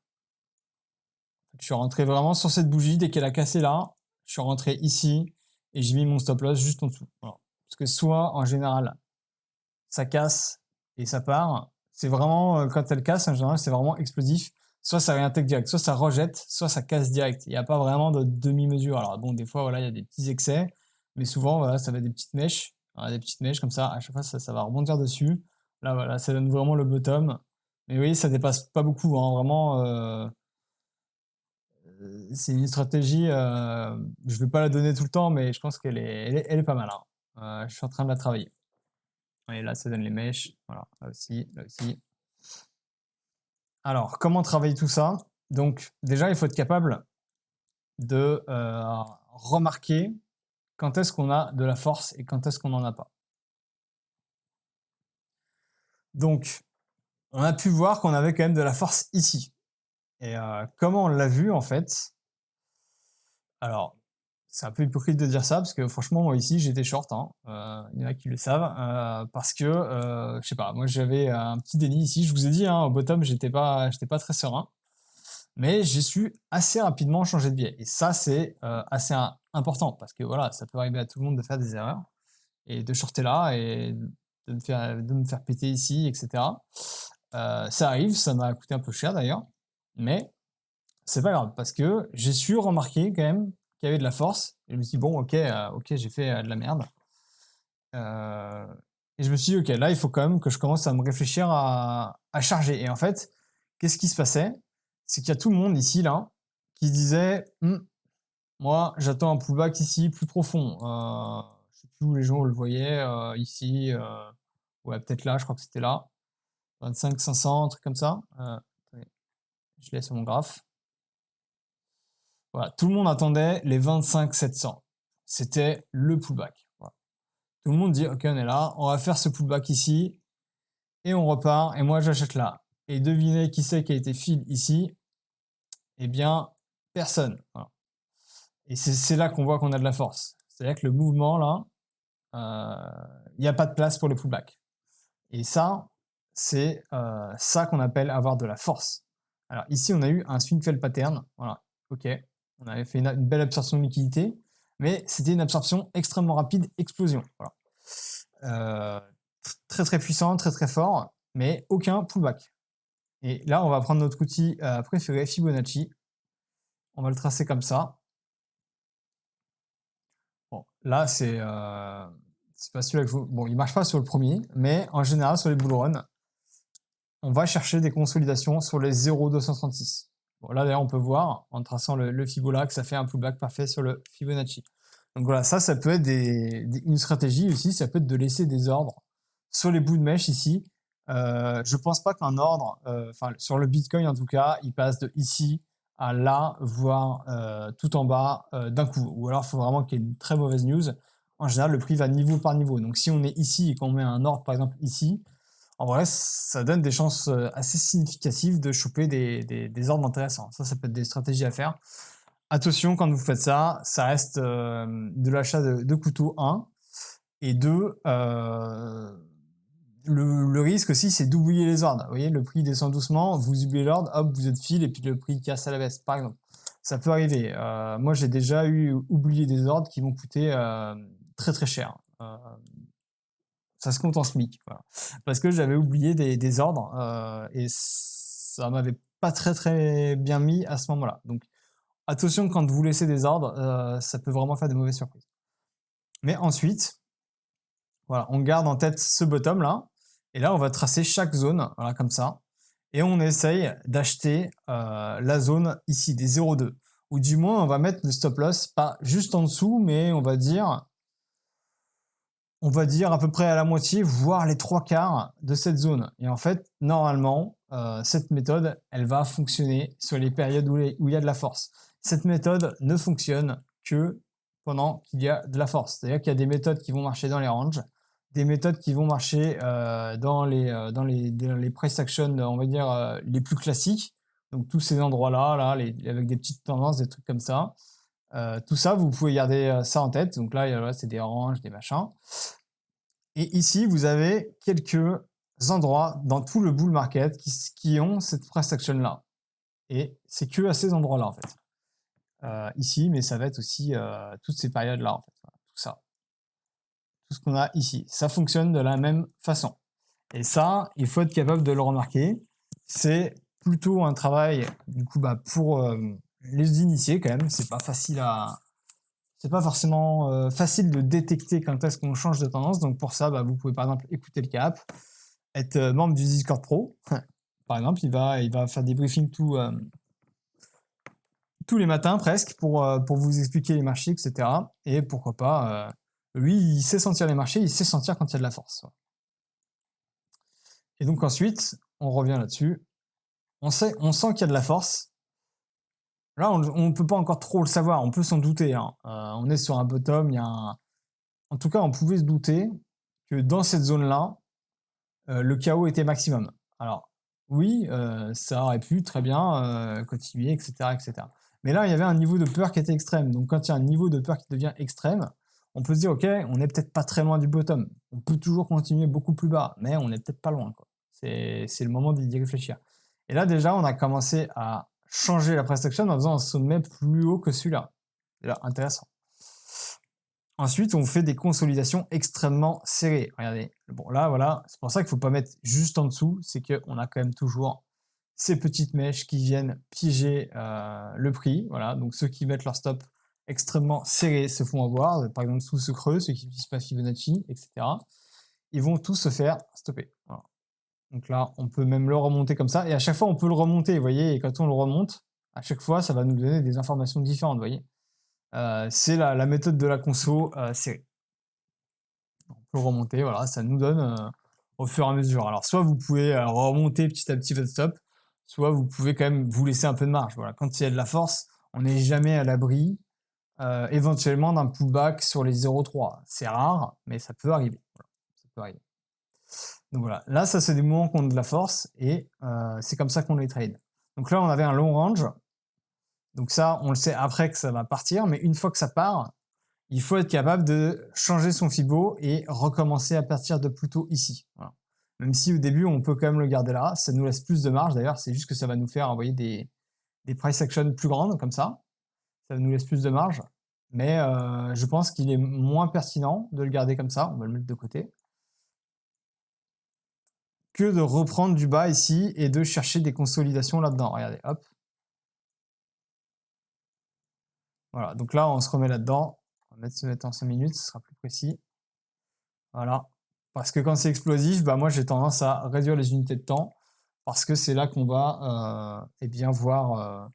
Je suis rentré vraiment sur cette bougie. Dès qu'elle a cassé là, je suis rentré ici et j'ai mis mon stop loss juste en dessous. Voilà. Parce que soit, en général, ça casse et ça part. C'est vraiment, quand elle casse, en général, c'est vraiment explosif. Soit ça réintègre direct, soit ça rejette, soit ça casse direct. Il n'y a pas vraiment de demi-mesure. Alors bon, des fois, voilà, il y a des petits excès, mais souvent, voilà, ça va être des petites mèches. Voilà, des petites mèches comme ça. À chaque fois, ça va rebondir dessus. Là, voilà, ça donne vraiment le bottom. Mais oui, ça dépasse pas beaucoup, hein, vraiment. C'est une stratégie, je vais pas la donner tout le temps, mais je pense elle est pas mal, hein. Je suis en train de la travailler. Et là, ça donne les mèches. Voilà, là aussi, là aussi. Alors, comment travailler tout ça? Donc, déjà, il faut être capable de remarquer quand est-ce qu'on a de la force et quand est-ce qu'on n'en a pas. Donc, on a pu voir qu'on avait quand même de la force ici. Et comment on l'a vu, en fait? Alors, c'est un peu hypocrite de dire ça parce que franchement, moi ici, j'étais short, hein. Il y en a qui le savent, parce que, je sais pas, moi j'avais un petit déni ici. Je vous ai dit, hein, au bottom, j'étais pas très serein, mais j'ai su assez rapidement changer de biais. Et ça, c'est assez important parce que voilà, ça peut arriver à tout le monde de faire des erreurs et de shorter là et de me faire péter ici, etc. Ça arrive, ça m'a coûté un peu cher d'ailleurs, mais c'est pas grave parce que j'ai su remarquer quand même qu'il y avait de la force. Et je me suis dit, bon, ok, ok, j'ai fait de la merde. Euh, et je me suis dit, ok, là, il faut quand même que je commence à me réfléchir à charger. Et en fait, qu'est-ce qui se passait? C'est qu'il y a tout le monde ici, là, qui disait, moi, j'attends un pullback ici plus profond. Je sais plus où les gens le voyaient, ici, ouais, peut-être là, je crois que c'était là. 25 500, un truc comme ça. Attendez, je l'ai sur mon graphe. Voilà, tout le monde attendait les 25 700. C'était le pullback. Voilà. Tout le monde dit, ok, on est là, on va faire ce pullback ici, et on repart, et moi j'achète là. Et devinez qui c'est qui a été fill ici? Eh bien, personne. Voilà. Et c'est là qu'on voit qu'on a de la force. C'est-à-dire que le mouvement, là, il n'y a pas de place pour le pullback. Et ça, c'est ça qu'on appelle avoir de la force. Alors ici, on a eu un swing fail pattern. Voilà, ok. On avait fait une belle absorption de liquidité, mais c'était une absorption extrêmement rapide, explosion. Voilà. très très puissant, très très fort, mais aucun pullback. Et là, on va prendre notre outil préféré, Fibonacci. On va le tracer comme ça. Bon, là, c'est pas celui-là que je... Bon, il marche pas sur le premier, mais en général, sur les bull runs, on va chercher des consolidations sur les 0,236. Bon, là, d'ailleurs, on peut voir, en traçant le Fibonacci, que ça fait un pullback parfait sur le Fibonacci. Donc voilà, ça peut être une stratégie aussi, ça peut être de laisser des ordres sur les bouts de mèche ici. Je pense pas qu'un ordre, enfin sur le Bitcoin en tout cas, il passe de ici à là, voire tout en bas d'un coup. Ou alors il faut vraiment qu'il y ait une très mauvaise news. En général, le prix va niveau par niveau. Donc si on est ici et qu'on met un ordre par exemple ici, en vrai, ça donne des chances assez significatives de choper des ordres intéressants. Ça peut être des stratégies à faire. Attention, quand vous faites ça, ça reste de l'achat de couteaux 1. Et 2, le risque aussi, c'est d'oublier les ordres. Vous voyez, le prix descend doucement, vous oubliez l'ordre, hop, vous êtes fil et puis le prix casse à la baisse, par exemple. Ça peut arriver. Moi, j'ai déjà oublié des ordres qui vont coûter très très cher. Ça se compte en SMIC, voilà. Parce que j'avais oublié des ordres et ça m'avait pas très très bien mis à ce moment-là. Donc attention, quand vous laissez des ordres, ça peut vraiment faire de mauvaises surprises. Mais ensuite, voilà, on garde en tête ce bottom là, et là on va tracer chaque zone, voilà, comme ça, et on essaye d'acheter la zone ici des 0,2, ou du moins on va mettre le stop loss pas juste en dessous, mais on va dire à peu près à la moitié, voire les 3/4 de cette zone. Et en fait, normalement, cette méthode, elle va fonctionner sur les périodes où il y a de la force. Cette méthode ne fonctionne que pendant qu'il y a de la force. C'est-à-dire qu'il y a des méthodes qui vont marcher dans les ranges, des méthodes qui vont marcher dans les price action, on va dire, les plus classiques. Donc tous ces endroits-là, là, avec des petites tendances, des trucs comme ça. Tout ça, vous pouvez garder ça en tête. Donc là, c'est des ranges, des machins. Et ici, vous avez quelques endroits dans tout le bull market qui ont cette price action-là. Et c'est que à ces endroits-là, en fait. Ici, mais ça va être aussi toutes ces périodes-là, en fait. Voilà, tout ça. Tout ce qu'on a ici. Ça fonctionne de la même façon. Et ça, il faut être capable de le remarquer. C'est plutôt un travail, du coup, pour les initiés, quand même. C'est pas facile à... C'est pas forcément facile de détecter quand est-ce qu'on change de tendance. Donc pour ça, vous pouvez par exemple écouter le cap, être membre du Discord Pro. Par exemple, il va faire des briefings tous les matins presque pour vous expliquer les marchés, etc. Et pourquoi pas, lui, il sait sentir les marchés, il sait sentir quand il y a de la force. Et donc ensuite, on revient là-dessus. On sent qu'il y a de la force. Là, on ne peut pas encore trop le savoir, on peut s'en douter, hein. On est sur un bottom, il y a un... En tout cas, on pouvait se douter que dans cette zone-là, le chaos était maximum. Alors, oui, ça aurait pu très bien continuer, etc., etc. Mais là, il y avait un niveau de peur qui était extrême. Donc, quand il y a un niveau de peur qui devient extrême, on peut se dire, OK, on n'est peut-être pas très loin du bottom. On peut toujours continuer beaucoup plus bas, mais on n'est peut-être pas loin, quoi. C'est le moment d'y réfléchir. Et là, déjà, on a commencé à changer la price action en faisant un sommet plus haut que celui-là. Déjà, intéressant. Ensuite, on fait des consolidations extrêmement serrées. Regardez, bon là, voilà, c'est pour ça qu'il ne faut pas mettre juste en dessous, c'est qu'on a quand même toujours ces petites mèches qui viennent piéger le prix. Voilà, donc ceux qui mettent leur stop extrêmement serrés se font avoir, par exemple sous ce creux, ceux qui n'utilisent pas Fibonacci, etc. Ils vont tous se faire stopper. Voilà. Donc là, on peut même le remonter comme ça, et à chaque fois, on peut le remonter, vous voyez, et quand on le remonte, à chaque fois, ça va nous donner des informations différentes, vous voyez. C'est la méthode de la conso serrée. On peut remonter, voilà, ça nous donne au fur et à mesure. Alors, soit vous pouvez remonter petit à petit votre stop, soit vous pouvez quand même vous laisser un peu de marge. Voilà, quand il y a de la force, on n'est jamais à l'abri éventuellement d'un pullback sur les 0,3. C'est rare, mais ça peut arriver. Voilà, ça peut arriver. Donc voilà, là, ça c'est des moments qui ont de la force et c'est comme ça qu'on les trade. Donc là, on avait un long range. Donc ça, on le sait après que ça va partir, mais une fois que ça part, il faut être capable de changer son Fibo et recommencer à partir de plutôt ici. Voilà. Même si au début, on peut quand même le garder là, ça nous laisse plus de marge. D'ailleurs, c'est juste que ça va nous faire envoyer des price action plus grandes comme ça. Ça nous laisse plus de marge. Mais je pense qu'il est moins pertinent de le garder comme ça. On va le mettre de côté. que de reprendre du bas ici et de chercher des consolidations là-dedans. Regardez, hop. Voilà, donc là, on se remet là-dedans. On va se mettre en 5 minutes, ce sera plus précis. Voilà. Parce que quand c'est explosif, bah moi j'ai tendance à réduire les unités de temps parce que c'est là qu'on va eh bien voir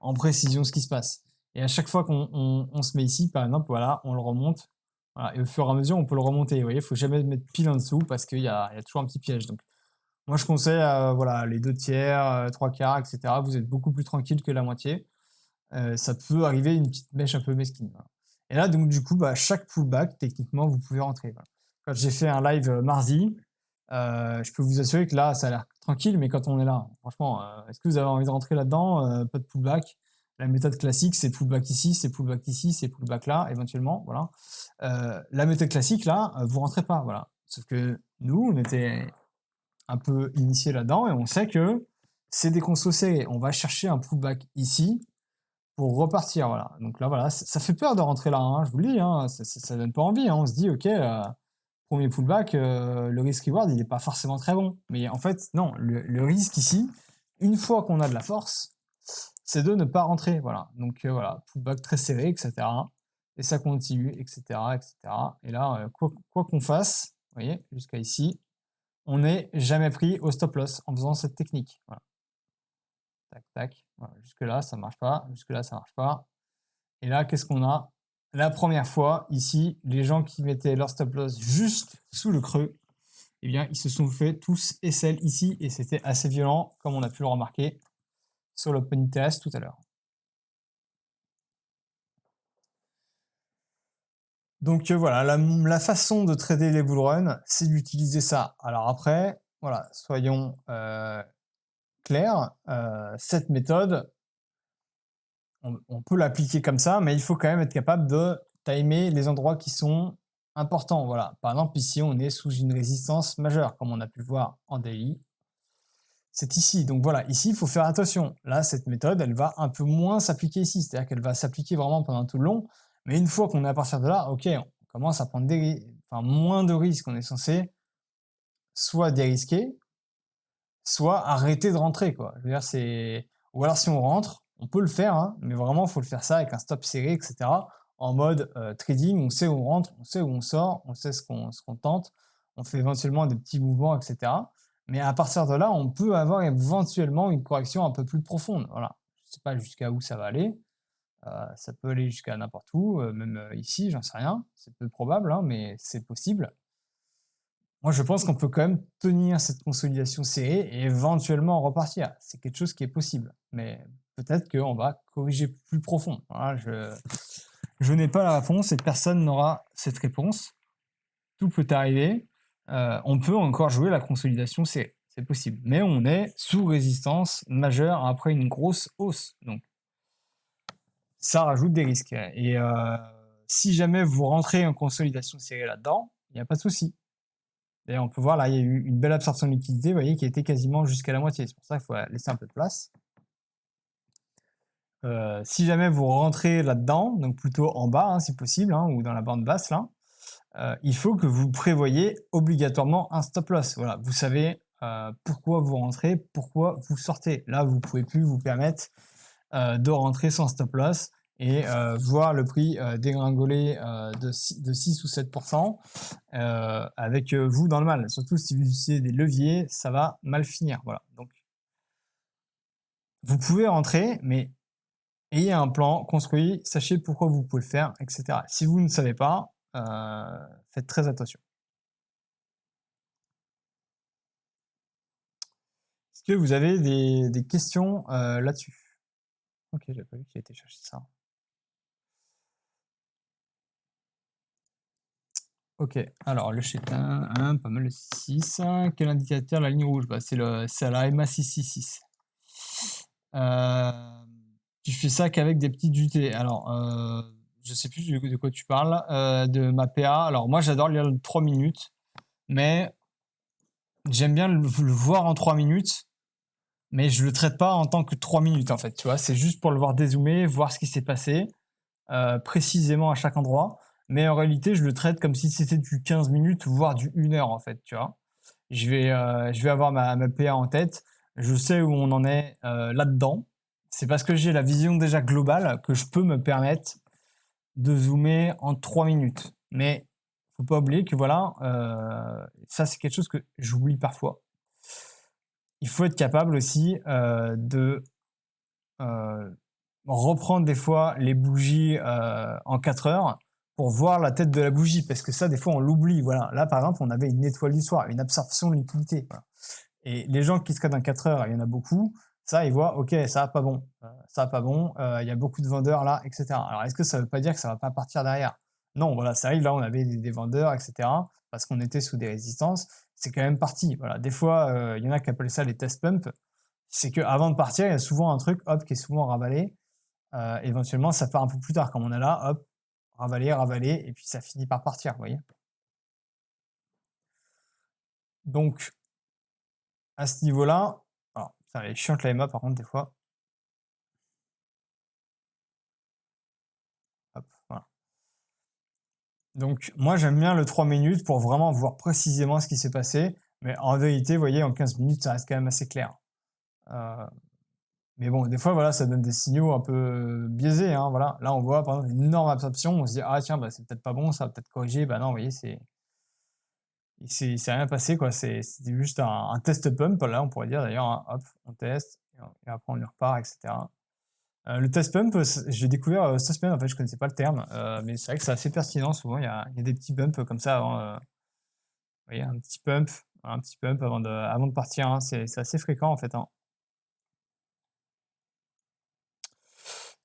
en précision ce qui se passe. Et à chaque fois qu'on se met ici, par exemple, voilà, on le remonte. Voilà, et au fur et à mesure, on peut le remonter. Vous voyez, il ne faut jamais mettre pile en dessous parce qu'il y a toujours un petit piège. Donc, moi, je conseille voilà, les 2/3, 3/4, etc. Vous êtes beaucoup plus tranquille que la moitié. Ça peut arriver une petite mèche un peu mesquine. Voilà. Et là, donc, du coup, bah, chaque pullback, techniquement, vous pouvez rentrer. Voilà. Quand j'ai fait un live mardi, je peux vous assurer que là, ça a l'air tranquille, mais quand on est là, franchement, est-ce que vous avez envie de rentrer là-dedans? Pas de pullback. La méthode classique, c'est pullback ici, c'est pullback ici, c'est pullback là, éventuellement. Voilà. La méthode classique, là, vous rentrez pas. Voilà. Sauf que nous, on était un peu initiés là-dedans et on sait que c'est des consos serrés. On va chercher un pullback ici pour repartir. Voilà. Donc là, voilà, ça fait peur de rentrer là, hein, je vous le dis, hein, ça donne pas envie. Hein. On se dit, ok, premier pullback, le risk-reward, il n'est pas forcément très bon. Mais en fait, non, le risque ici, une fois qu'on a de la force, c'est de ne pas rentrer. Voilà. Donc voilà, pullback très serré, etc. Et ça continue, etc. etc. Et là, quoi qu'on fasse, vous voyez, jusqu'à ici, on n'est jamais pris au stop loss en faisant cette technique. Voilà. Tac, tac. Voilà. Jusque-là, ça marche pas. Jusque-là, ça marche pas. Et là, qu'est-ce qu'on a? La première fois, ici, les gens qui mettaient leur stop loss juste sous le creux, eh bien, ils se sont fait tous SL ici et c'était assez violent, comme on a pu le remarquer sur l'Open Interest tout à l'heure. Donc voilà, la façon de trader les bull runs, c'est d'utiliser ça. Alors après, voilà, soyons clairs, cette méthode, on peut l'appliquer comme ça, mais il faut quand même être capable de timer les endroits qui sont importants. Voilà. Par exemple, ici, on est sous une résistance majeure, comme on a pu le voir en daily. C'est ici. Donc voilà, ici, il faut faire attention. Là, cette méthode, elle va un peu moins s'appliquer ici. C'est-à-dire qu'elle va s'appliquer vraiment pendant tout le long. Mais une fois qu'on est à partir de là, ok, on commence à prendre moins de risques. On est censé soit dérisquer, soit arrêter de rentrer, quoi. Je veux dire, c'est... Ou alors si on rentre, on peut le faire, hein, mais vraiment, il faut le faire ça avec un stop serré, etc. En mode trading, on sait où on rentre, on sait où on sort, on sait ce qu'on tente, on fait éventuellement des petits mouvements, etc. Mais à partir de là, on peut avoir éventuellement une correction un peu plus profonde. Voilà. Je ne sais pas jusqu'à où ça va aller. Ça peut aller jusqu'à n'importe où, même ici, j'en sais rien. C'est peu probable, hein, mais c'est possible. Moi, je pense qu'on peut quand même tenir cette consolidation serrée et éventuellement repartir. C'est quelque chose qui est possible. Mais peut-être qu'on va corriger plus profond. Voilà, je n'ai pas la réponse et personne n'aura cette réponse. Tout peut arriver. On peut encore jouer la consolidation serrée. C'est possible. Mais on est sous résistance majeure après une grosse hausse. Donc, ça rajoute des risques. Et si jamais vous rentrez en consolidation serrée là-dedans, il n'y a pas de souci. D'ailleurs, on peut voir là, il y a eu une belle absorption de liquidité, vous voyez, qui a été quasiment jusqu'à la moitié. C'est pour ça qu'il faut laisser un peu de place. Si jamais vous rentrez là-dedans, donc plutôt en bas, hein, si possible, hein, ou dans la bande basse, là, il faut que vous prévoyez obligatoirement un stop loss. Voilà, vous savez pourquoi vous rentrez, pourquoi vous sortez. Là, vous ne pouvez plus vous permettre de rentrer sans stop loss et voir le prix dégringoler de 6 ou 7% avec vous dans le mal. Surtout si vous utilisez des leviers, ça va mal finir. Voilà. Donc, vous pouvez rentrer, mais ayez un plan construit, sachez pourquoi vous pouvez le faire, etc. Si vous ne savez pas, faites très attention. Est-ce que vous avez des questions là-dessus? Ok, j'avais pas vu qu'il a été chercher ça. Ok, alors le chétin, pas mal le 6. Quel indicateur? La ligne rouge, bah, c'est la MA 666. Tu fais ça qu'avec des petites UT. Alors, je sais plus de quoi tu parles, de ma PA. Alors moi, j'adore lire le 3 minutes, mais j'aime bien le voir en 3 minutes, mais je le traite pas en tant que 3 minutes en fait, tu vois. C'est juste pour le voir dézoomer, voir ce qui s'est passé, précisément à chaque endroit. Mais en réalité, je le traite comme si c'était du 15 minutes, voire du 1 heure en fait, tu vois. je vais avoir ma PA en tête. Je sais où on en est là-dedans. C'est parce que j'ai la vision déjà globale que je peux me permettre de zoomer en 3 minutes. Mais faut pas oublier que voilà, ça c'est quelque chose que j'oublie parfois. Il faut être capable aussi de euh, reprendre des fois les bougies en 4 heures pour voir la tête de la bougie, parce que ça, des fois, on l'oublie. Voilà. Là, par exemple, on avait une étoile du soir, une absorption de liquidité. Voilà. Et les gens qui se codent en 4 heures, il y en a beaucoup, ça, ils voient, ok, ça va pas bon, ça va pas bon, il y a beaucoup de vendeurs là, etc. Alors, est-ce que ça veut pas dire que ça va pas partir derrière? Non, voilà, ça arrive, là, on avait des vendeurs, etc., parce qu'on était sous des résistances, c'est quand même parti. Voilà. Des fois, il y en a qui appellent ça les test pumps, c'est qu'avant de partir, il y a souvent un truc, hop, qui est souvent ravalé. Éventuellement, ça part un peu plus tard. Comme on est là, hop, ravaler, ravaler, et puis ça finit par partir, vous voyez. Donc, à ce niveau-là, alors, ça elle est chiante la MA par contre, des fois. Hop, voilà. Donc, moi, j'aime bien le 3 minutes pour vraiment voir précisément ce qui s'est passé. Mais en vérité, vous voyez, en 15 minutes, ça reste quand même assez clair. Euh, mais bon, des fois, voilà, ça donne des signaux un peu biaisés, hein, voilà. Là, on voit, par exemple, une énorme absorption. On se dit, ah tiens, bah, c'est peut-être pas bon, ça va peut-être corriger. Bah non, vous voyez, c'est rien passé, quoi. C'était juste un test pump, là, on pourrait dire d'ailleurs, hein. Hop, on teste, et après on lui repart, etc. Le test pump, j'ai découvert cette semaine, en fait, je connaissais pas le terme, mais c'est vrai que c'est assez pertinent. Souvent, il y a des petits bumps comme ça avant, vous voyez, un petit pump avant de partir, hein. C'est assez fréquent, en fait, hein.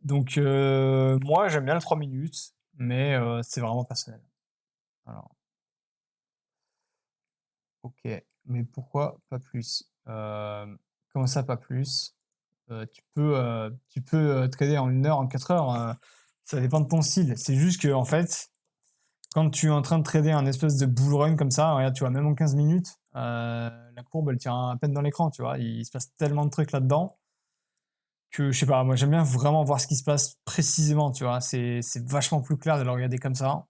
Donc, moi, j'aime bien le 3 minutes, mais c'est vraiment personnel. Alors, ok, mais pourquoi pas plus? Comment ça, pas plus? Tu peux trader en 1 heure, en 4 heures, ça dépend de ton style. C'est juste que en fait, quand tu es en train de trader un espèce de bull run comme ça, regarde, tu vois, même en 15 minutes, la courbe, elle tient à peine dans l'écran, tu vois? Il se passe tellement de trucs là-dedans que, je sais pas, moi, j'aime bien vraiment voir ce qui se passe précisément, tu vois? C'est vachement plus clair de le regarder comme ça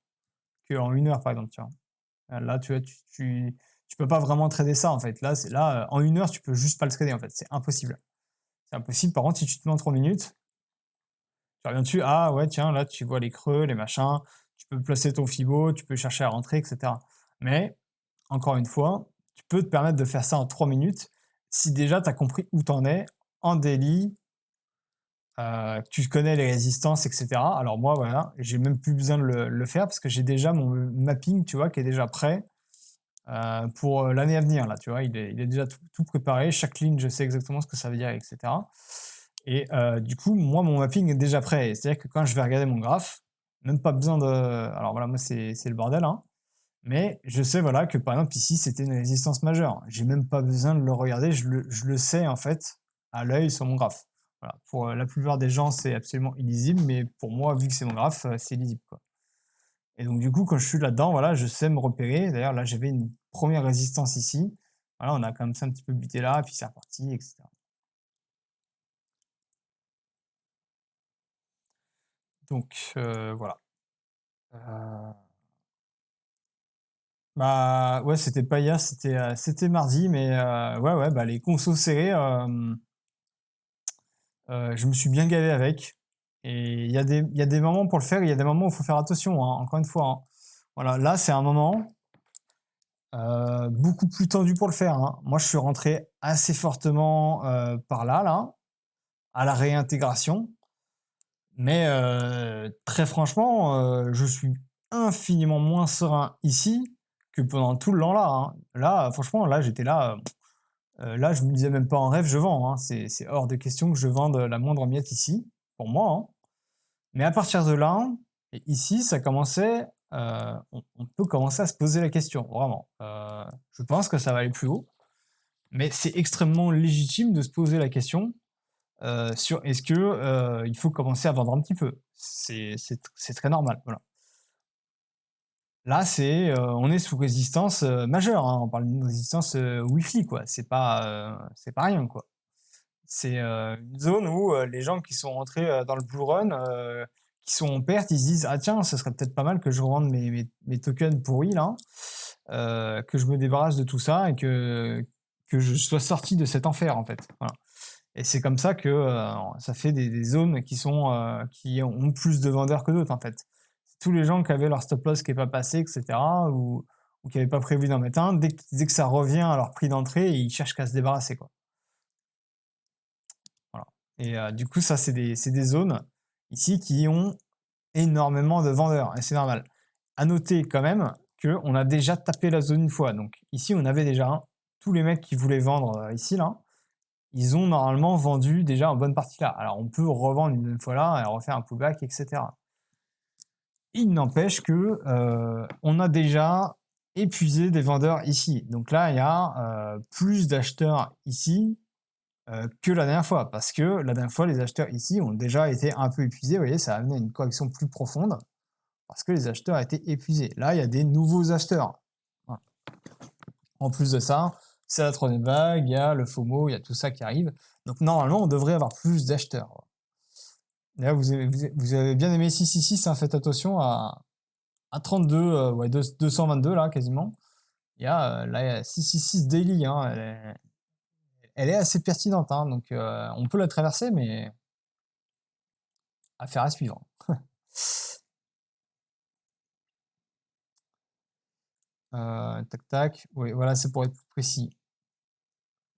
qu'en 1 heure, par exemple, tu vois? Là, tu vois, tu peux pas vraiment trader ça, en fait. Là, en 1 heure, tu peux juste pas le trader, en fait. C'est impossible. C'est impossible. Par contre, si tu te mets en 3 minutes, tu reviens dessus, ah ouais, tiens, là, tu vois les creux, les machins, tu peux placer ton Fibo, tu peux chercher à rentrer, etc. Mais, encore une fois, tu peux te permettre de faire ça en 3 minutes si déjà tu as compris où tu en es en daily, que tu connais les résistances, etc. Alors moi, voilà, j'ai même plus besoin de le faire parce que j'ai déjà mon mapping, tu vois, qui est déjà prêt pour l'année à venir, là, tu vois, il est déjà tout préparé. Chaque ligne, je sais exactement ce que ça veut dire, etc. Et du coup, moi, mon mapping est déjà prêt. C'est-à-dire que quand je vais regarder mon graphe, même pas besoin de. Alors voilà, moi, c'est le bordel, hein. Mais je sais, voilà, que par exemple, ici, c'était une résistance majeure. J'ai même pas besoin de le regarder, je le sais, en fait, à l'œil sur mon graphe. Voilà. Pour la plupart des gens, c'est absolument illisible, mais pour moi, vu que c'est mon graphe, c'est lisible, quoi. Et donc, du coup, quand je suis là-dedans, voilà, je sais me repérer. D'ailleurs, là, j'avais une première résistance ici. Voilà, on a comme ça un petit peu buté là, puis c'est reparti, etc. Donc, voilà. Euh, Bah ouais, c'était pas hier, c'était mardi, mais ouais, ouais, bah les consos serrés, je me suis bien gavé avec. Et il y a des moments pour le faire, il y a des moments où il faut faire attention, hein, encore une fois, hein. Voilà, là, c'est un moment beaucoup plus tendu pour le faire, hein. Moi, je suis rentré assez fortement par là, à la réintégration. Mais très franchement, je suis infiniment moins serein ici que pendant tout le long là, hein. Là, franchement, là, j'étais là, là, je me disais même pas en rêve, je vends, hein. C'est hors de question que je vende la moindre miette ici, pour moi, hein. Mais à partir de là, et ici, ça commençait, on peut commencer à se poser la question, vraiment. Je pense que ça va aller plus haut, mais c'est extrêmement légitime de se poser la question sur est-ce que il faut commencer à vendre un petit peu. C'est très normal, voilà. Là, on est sous résistance majeure, hein. On parle d'une résistance Wi-Fi, quoi. C'est pas rien, quoi. C'est une zone où les gens qui sont rentrés dans le Blue Run, qui sont en perte, ils se disent, ah tiens, ce serait peut-être pas mal que je revende mes tokens pourris là. que je me débarrasse de tout ça et que je sois sorti de cet enfer, en fait. Voilà. Et c'est comme ça que ça fait des zones qui ont plus de vendeurs que d'autres, en fait. Tous les gens qui avaient leur stop loss qui n'est pas passé, etc., ou qui n'avaient pas prévu d'en mettre un, dès que ça revient à leur prix d'entrée, ils cherchent qu'à se débarrasser, quoi. Voilà. Et du coup, ça, c'est des zones ici qui ont énormément de vendeurs, et c'est normal. À noter quand même qu'on a déjà tapé la zone une fois. Donc ici, on avait déjà tous les mecs qui voulaient vendre ici, là, ils ont normalement vendu déjà en bonne partie là. Alors on peut revendre une deuxième fois là et refaire un pullback, etc. Il n'empêche que on a déjà épuisé des vendeurs ici. Donc là, il y a plus d'acheteurs ici que la dernière fois, parce que la dernière fois, les acheteurs ici ont déjà été un peu épuisés. Vous voyez, ça a amené une correction plus profonde, parce que les acheteurs étaient épuisés. Là, il y a des nouveaux acheteurs. Voilà. En plus de ça, c'est la troisième vague, il y a le FOMO, il y a tout ça qui arrive. Donc normalement, on devrait avoir plus d'acheteurs. Là, vous avez bien aimé 666, hein, faites attention à 32, ouais, 222 là, quasiment. Il y a la 666 daily, hein, elle est assez pertinente, hein, donc on peut la traverser, mais affaire à suivre. Tac tac, oui, voilà, c'est pour être plus précis.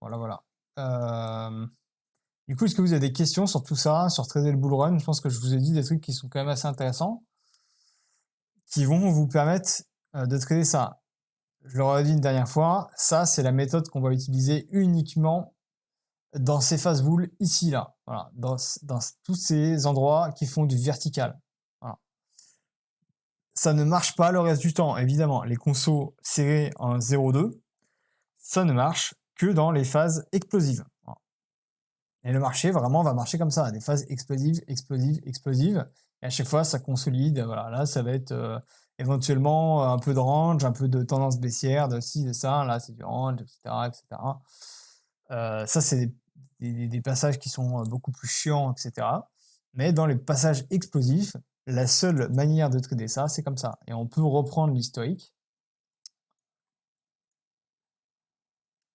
Voilà, voilà. Du coup, est-ce que vous avez des questions sur tout ça, sur trader le bull run? Je pense que je vous ai dit des trucs qui sont quand même assez intéressants, qui vont vous permettre de trader ça. Je l'aurais dit une dernière fois, ça c'est la méthode qu'on va utiliser uniquement dans ces phases boules ici, là. Voilà, dans tous ces endroits qui font du vertical. Voilà. Ça ne marche pas le reste du temps, évidemment. Les consos serrés en 0,2, ça ne marche que dans les phases explosives. Voilà. Et le marché, vraiment, va marcher comme ça, des phases explosives, explosives, explosives. Et à chaque fois, ça consolide. Voilà, là, ça va être éventuellement un peu de range, un peu de tendance baissière, de ci, de ça. Là, c'est du range, etc., etc. Ça, c'est des passages qui sont beaucoup plus chiants, etc. Mais dans les passages explosifs, la seule manière de trader ça, c'est comme ça. Et on peut reprendre l'historique.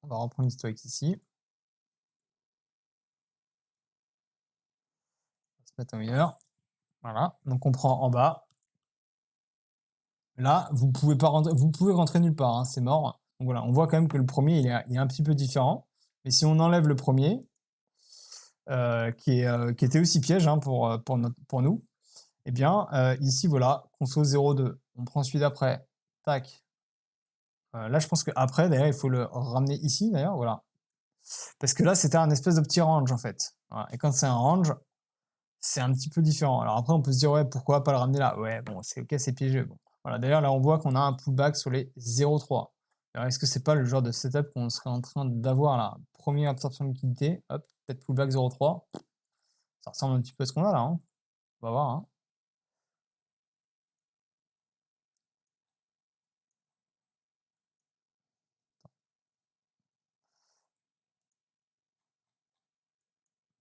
On va reprendre l'historique ici. On va se mettre en 1 heure. Voilà. Donc on prend en bas. Là, vous pouvez pas rentrer, vous pouvez rentrer nulle part, hein, c'est mort. Donc voilà, on voit quand même que le premier, il est un petit peu différent. Mais si on enlève le premier, qui était aussi piège, hein, pour nous, eh bien, ici, voilà, conso 0,2. On prend celui d'après. Tac. Là, je pense qu'après, d'ailleurs, il faut le ramener ici, d'ailleurs, voilà. Parce que là, c'était un espèce de petit range, en fait. Voilà. Et quand c'est un range, c'est un petit peu différent. Alors après, on peut se dire, ouais, pourquoi pas le ramener là? Ouais, bon, c'est ok, c'est piégeux. Bon. Voilà. D'ailleurs, là, on voit qu'on a un pullback sur les 0,3. Alors, est-ce que c'est pas le genre de setup qu'on serait en train d'avoir là? Première absorption de liquidité, hop, peut-être pullback 0,3. Ça ressemble un petit peu à ce qu'on a là, hein. On va voir, hein.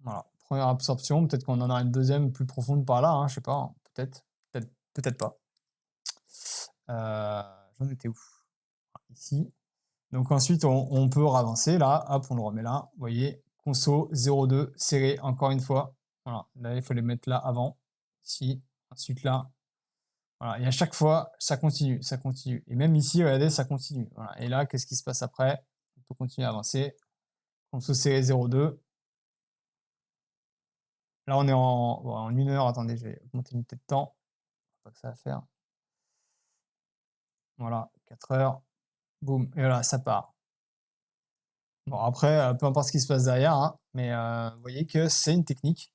Voilà, première absorption, peut-être qu'on en a une deuxième plus profonde par là, hein, je sais pas, hein, peut-être, peut-être pas. J'en étais où? Ici. Donc ensuite, on peut ravancer là, hop, on le remet là, vous voyez, conso 0,2 serré encore une fois. Voilà, là il faut les mettre là avant, ici, ensuite là. Voilà, et à chaque fois, ça continue, ça continue. Et même ici, regardez, ça continue. Voilà. Et là, qu'est-ce qui se passe après? On peut continuer à avancer. Conso serré 0,2. Là, on est en 1 heure. Attendez, je vais augmenter l'unité de temps. Pas que ça va faire. Voilà, 4 heures. Boum, et voilà, ça part. Bon, après, peu importe ce qui se passe derrière, hein, mais vous voyez que c'est une technique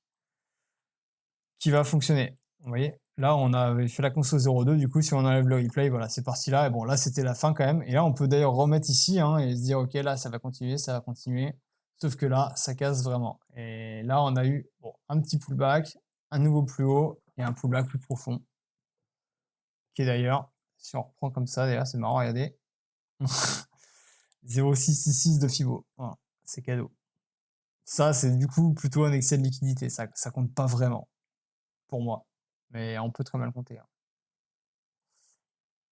qui va fonctionner. Vous voyez, là, on avait fait la conso 0,2, du coup, si on enlève le replay, voilà, c'est parti là. Et bon, là, c'était la fin quand même. Et là, on peut d'ailleurs remettre ici, hein, et se dire, ok, là, ça va continuer, ça va continuer. Sauf que là, ça casse vraiment. Et là, on a eu bon, un petit pullback, un nouveau plus haut et un pullback plus profond. Qui est d'ailleurs, si on reprend comme ça, d'ailleurs, c'est marrant, regardez. 0,666 de Fibo. Voilà, c'est cadeau. Ça, c'est du coup plutôt un excès de liquidité. Ça compte pas vraiment, pour moi. Mais on peut très mal compter, hein.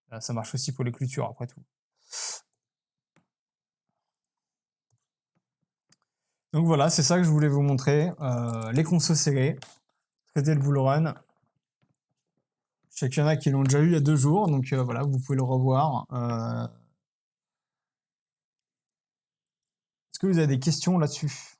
Là, ça marche aussi pour les clôtures, après tout. Donc voilà, c'est ça que je voulais vous montrer. Les consos serrés, traiter le bull run. Je sais qu'il y en a qui l'ont déjà eu il y a 2 jours, donc voilà, vous pouvez le revoir. Est-ce que vous avez des questions là-dessus?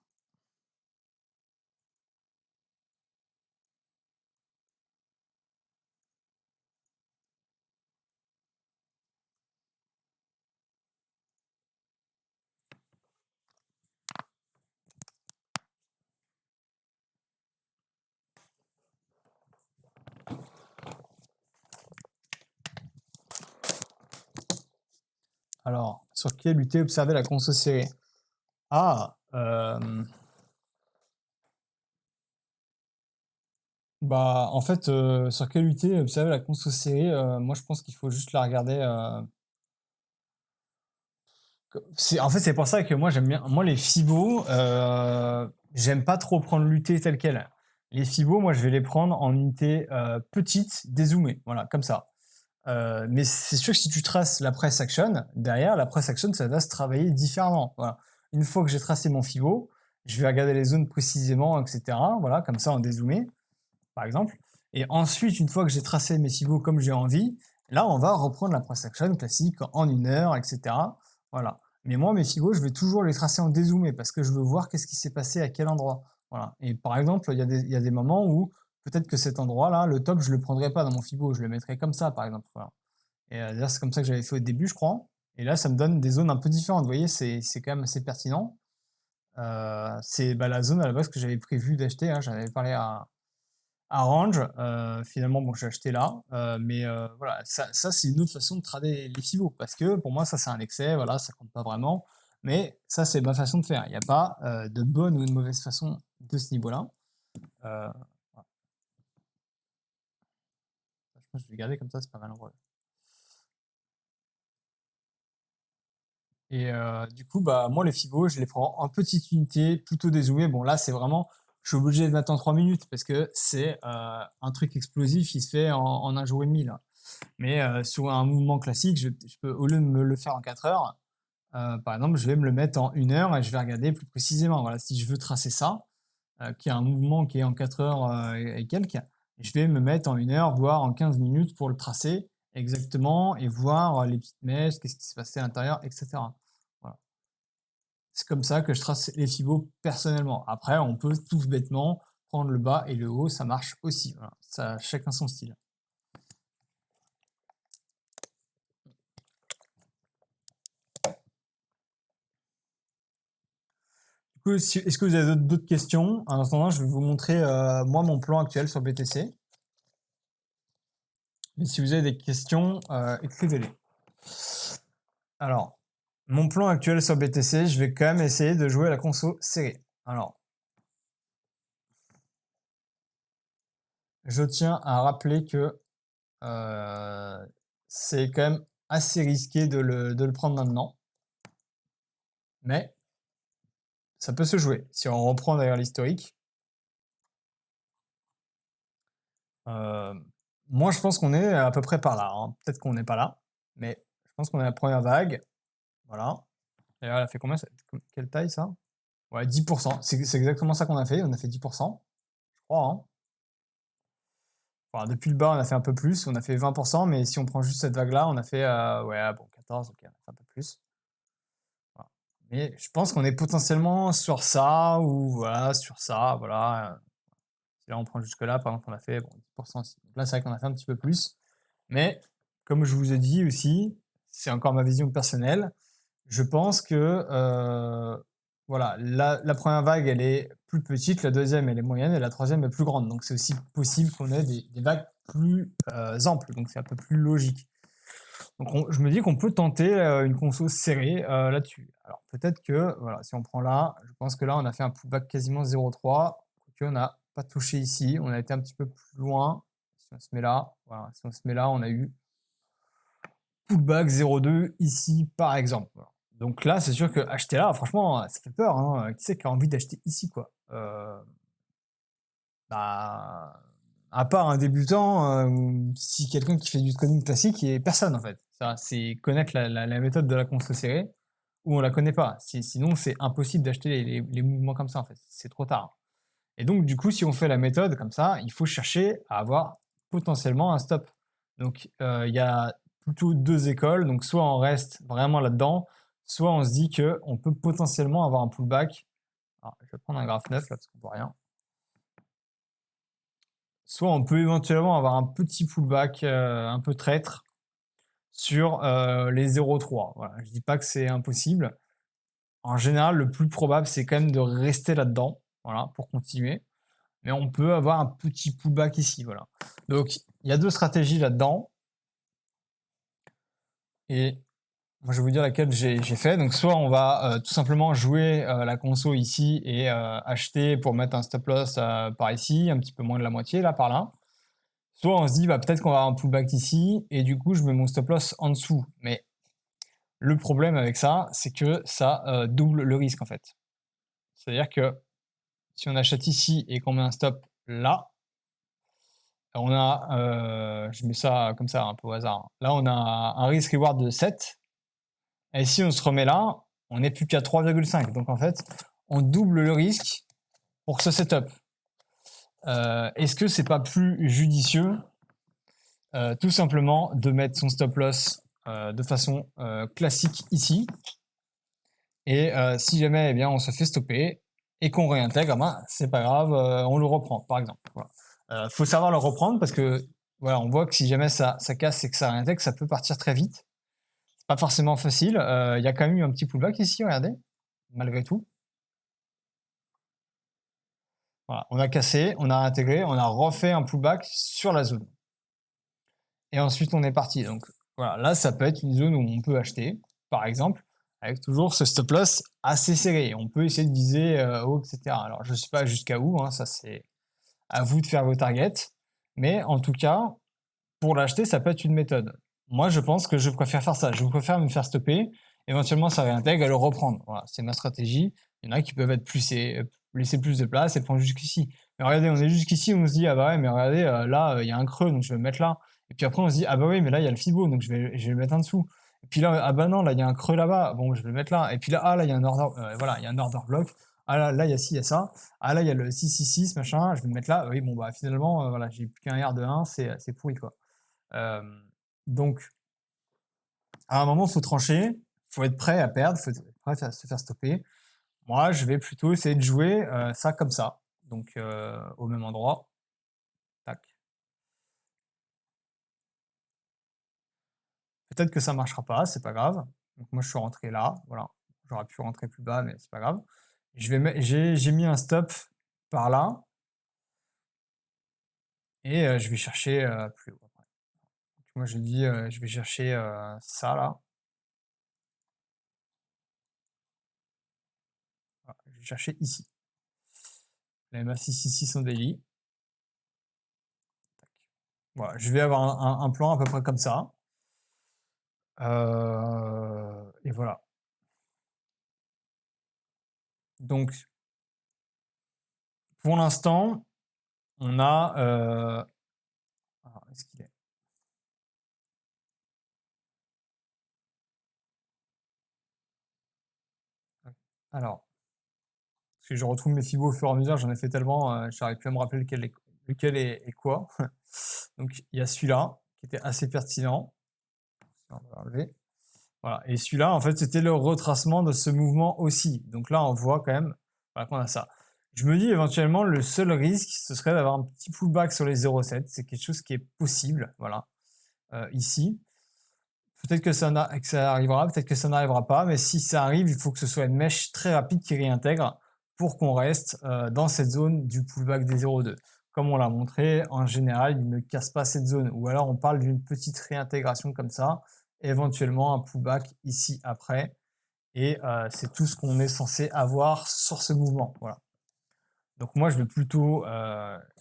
Alors, sur quelle UT observer la conso serrée? Ah, bah, en fait, sur quelle UT observer la conso serrée, moi je pense qu'il faut juste la regarder, en fait, c'est pour ça que moi j'aime bien moi les Fibos, j'aime pas trop prendre l'UT telle quelle. Les Fibos, moi je vais les prendre en unité, petite, dézoomée, voilà, comme ça. Mais c'est sûr que si tu traces la press action, derrière, la press action, ça va se travailler différemment. Voilà. Une fois que j'ai tracé mon Fibo, je vais regarder les zones précisément, etc. Voilà, comme ça en dézoomé, par exemple. Et ensuite, une fois que j'ai tracé mes Fibos comme j'ai envie, là, on va reprendre la press action classique en 1 heure, etc. Voilà. Mais moi, mes Fibos, je vais toujours les tracer en dézoomé parce que je veux voir qu'est-ce qui s'est passé à quel endroit. Voilà. Et par exemple, il y a des moments où peut-être que cet endroit-là, le top, je le prendrai pas dans mon Fibo, je le mettrai comme ça, par exemple. Voilà. Et d'ailleurs, c'est comme ça que j'avais fait au début, je crois. Et là, ça me donne des zones un peu différentes. Vous voyez, c'est quand même assez pertinent. C'est bah, la zone à la base que j'avais prévu d'acheter, hein. J'en avais parlé à Range. Finalement, bon, j'ai acheté là. Mais voilà, ça c'est une autre façon de trader les FIBO. Parce que pour moi, ça c'est un excès. Voilà, ça compte pas vraiment. Mais ça, c'est ma façon de faire. Il n'y a pas de bonne ou de mauvaise façon de ce niveau-là. Voilà. Je pense que je vais garder comme ça, c'est pas mal en vrai. Et du coup, bah, moi, les fibos, je les prends en petite unité, plutôt dézoomé. Bon, là, c'est vraiment, je suis obligé de mettre en 3 minutes parce que c'est un truc explosif qui se fait en 1 jour et demi, là. Mais sur un mouvement classique, je peux, au lieu de me le faire en 4 heures, par exemple, je vais me le mettre en 1 heure et je vais regarder plus précisément. Voilà, si je veux tracer ça, qui est un mouvement qui est en 4 heures et quelques, je vais me mettre en 1 heure, voire en 15 minutes pour le tracer exactement et voir les petites mèches, qu'est-ce qui s'est passé à l'intérieur, etc. Voilà. C'est comme ça que je trace les fibos personnellement. Après, on peut tous bêtement prendre le bas et le haut, ça marche aussi. Voilà. Ça, chacun son style. Du coup, est-ce que vous avez d'autres questions? En attendant, je vais vous montrer moi mon plan actuel sur BTC. Mais si vous avez des questions, écrivez-les. Alors, mon plan actuel sur BTC, je vais quand même essayer de jouer à la conso serrée. Alors, je tiens à rappeler que c'est quand même assez risqué de le prendre maintenant. Mais ça peut se jouer. Si on reprend d'ailleurs l'historique, euh, moi je pense qu'on est à peu près par là, hein. Peut-être qu'on n'est pas là, mais je pense qu'on est à la première vague. Voilà. D'ailleurs, elle a fait combien? Quelle taille ça? Ouais, 10%. C'est exactement ça qu'on a fait. On a fait 10%, je crois, hein. Enfin, depuis le bas, on a fait un peu plus. On a fait 20%, mais si on prend juste cette vague-là, on a fait ouais, bon, 14, ok, on a fait un peu plus. Voilà. Mais je pense qu'on est potentiellement sur ça, ou voilà, sur ça, voilà. Si là on prend jusque-là, par exemple, on a fait bon, 10% aussi. Donc là, c'est vrai qu'on a fait un petit peu plus. Mais comme je vous ai dit aussi, c'est encore ma vision personnelle. Je pense que voilà, la première vague, elle est plus petite, la deuxième, elle est moyenne, et la troisième est plus grande. Donc c'est aussi possible qu'on ait des vagues plus amples. Donc c'est un peu plus logique. Donc je me dis qu'on peut tenter une conso serrée là-dessus. Alors peut-être que, voilà, si on prend là, je pense que là, on a fait un pullback quasiment 0,3, qu'on n'a pas touché ici. On a été un petit peu plus loin. Si on se met là, voilà, si on se met là, on a eu pullback 0,2 ici, par exemple. Voilà. Donc là, c'est sûr que acheter là, franchement, ça fait peur, hein. Qui c'est qui a envie d'acheter ici, quoi? Bah, à part un débutant, ou si quelqu'un qui fait du trading classique, il n'y a personne en fait. Ça, c'est connaître la méthode de la conso serrée ou on la connaît pas. Sinon, c'est impossible d'acheter les mouvements comme ça, en fait. C'est trop tard. Et donc, du coup, si on fait la méthode comme ça, il faut chercher à avoir potentiellement un stop. Donc, il y a plutôt 2 écoles. Donc, soit on reste vraiment là-dedans, soit on se dit que on peut potentiellement avoir un pullback. Alors, je vais prendre un graphe neuf là parce qu'on voit rien. Soit on peut éventuellement avoir un petit pullback un peu traître sur les 0,3. Voilà. Je dis pas que c'est impossible. En général, le plus probable, c'est quand même de rester là-dedans, voilà, pour continuer. Mais on peut avoir un petit pullback ici, voilà. Donc, il y a 2 stratégies là-dedans. Et moi, je vais vous dire laquelle j'ai fait. Donc, soit on va tout simplement jouer la conso ici et acheter pour mettre un stop loss par ici, un petit peu moins de la moitié, là, par là. Soit on se dit, bah, peut-être qu'on va avoir un pullback ici, et du coup, je mets mon stop loss en dessous. Mais le problème avec ça, c'est que ça double le risque, en fait. C'est-à-dire que si on achète ici et qu'on met un stop là, on a, je mets ça comme ça, un peu au hasard, hein. Là, on a un risk reward de 7. Et si on se remet là, on n'est plus qu'à 3,5. Donc en fait, on double le risque pour ce setup. Est-ce que c'est pas plus judicieux tout simplement de mettre son stop loss de façon classique ici, et si jamais eh bien, on se fait stopper et qu'on réintègre, ben, c'est pas grave, on le reprend par exemple. Voilà. Faut savoir le reprendre parce que voilà, on voit que si jamais ça casse et que ça réintègre, ça peut partir très vite. C'est pas forcément facile. Il y a quand même eu un petit pullback ici, regardez, malgré tout. Voilà, on a cassé, on a intégré, on a refait un pullback sur la zone. Et ensuite, on est parti. Donc voilà, là, ça peut être une zone où on peut acheter, par exemple, avec toujours ce stop loss assez serré. On peut essayer de viser haut, etc. Alors, je ne sais pas jusqu'à où, hein, ça c'est à vous de faire vos targets. Mais en tout cas, pour l'acheter, ça peut être une méthode. Moi, je pense que je préfère faire ça. Je préfère me faire stopper. Éventuellement, ça réintègre et le reprendre. Voilà, c'est ma stratégie. Il y en a qui peuvent être plus laisser plus de place et prendre jusqu'ici. Mais regardez, on est jusqu'ici, on se dit, ah bah ouais, mais regardez, là, il y a un creux, donc je vais me mettre là. Et puis après, on se dit, ah bah oui, mais là, il y a le Fibo, donc je vais le mettre en dessous. Et puis là, ah bah non, là, il y a un creux là-bas, bon, je vais le mettre là. Et puis là, ah là, il y a un order, voilà, il y a un order block. Ah là, il y a ci, il y a ça. Ah là, il y a le 666, machin, je vais le mettre là. Oui, bon, bah finalement, voilà, j'ai plus qu'un R de 1, c'est pourri, quoi. Donc, à un moment, il faut trancher, il faut être prêt à perdre, il faut être prêt à se faire stopper. Moi, je vais plutôt essayer de jouer ça comme ça, donc au même endroit. Tac. Peut-être que ça marchera pas, c'est pas grave. Donc moi, je suis rentré là, voilà. J'aurais pu rentrer plus bas, mais c'est pas grave. J'ai mis un stop par là et je vais chercher plus haut après. Donc, moi, je dis, je vais chercher ça là. Voilà, je vais chercher ici. La MA666 en daily. Voilà, je vais avoir un plan à peu près comme ça. Et voilà. Donc, pour l'instant, on a. Alors, est-ce qu'il est Alors, parce que je retrouve mes fibos au fur et à mesure, j'en ai fait tellement, j'arrive plus à me rappeler lequel est quoi. Donc, il y a celui-là qui était assez pertinent. On va l'enlever. Voilà. Et celui-là, en fait, c'était le retracement de ce mouvement aussi. Donc là, on voit quand même voilà, qu'on a ça. Je me dis éventuellement, le seul risque, ce serait d'avoir un petit pullback sur les 0,7. C'est quelque chose qui est possible, voilà, ici. Peut-être que que ça arrivera, peut-être que ça n'arrivera pas, mais si ça arrive, il faut que ce soit une mèche très rapide qui réintègre pour qu'on reste dans cette zone du pullback des 0,2. Comme on l'a montré, en général, il ne casse pas cette zone. Ou alors, on parle d'une petite réintégration comme ça, éventuellement un pullback ici après. Et c'est tout ce qu'on est censé avoir sur ce mouvement. Voilà. Donc moi, je vais plutôt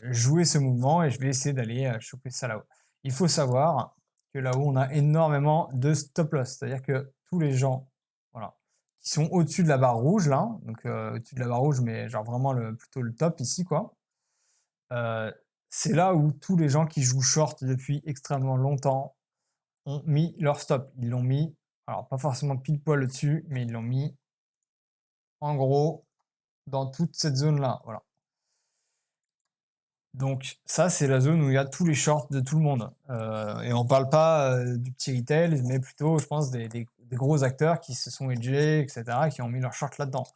jouer ce mouvement et je vais essayer d'aller choper ça là-haut. Il faut savoir que là-haut, on a énormément de stop loss. C'est-à-dire que tous les gens voilà, qui sont au-dessus de la barre rouge, là, donc au-dessus de la barre rouge, mais genre vraiment plutôt le top ici, quoi, c'est là où tous les gens qui jouent short depuis extrêmement longtemps ont mis leur stop. Ils l'ont mis, alors pas forcément pile poil au-dessus, mais ils l'ont mis en gros dans toute cette zone-là. Voilà. Donc ça, c'est la zone où il y a tous les shorts de tout le monde. Et on parle pas du petit retail, mais plutôt, je pense, des gros acteurs qui se sont hedgés, etc., qui ont mis leur short là-dedans.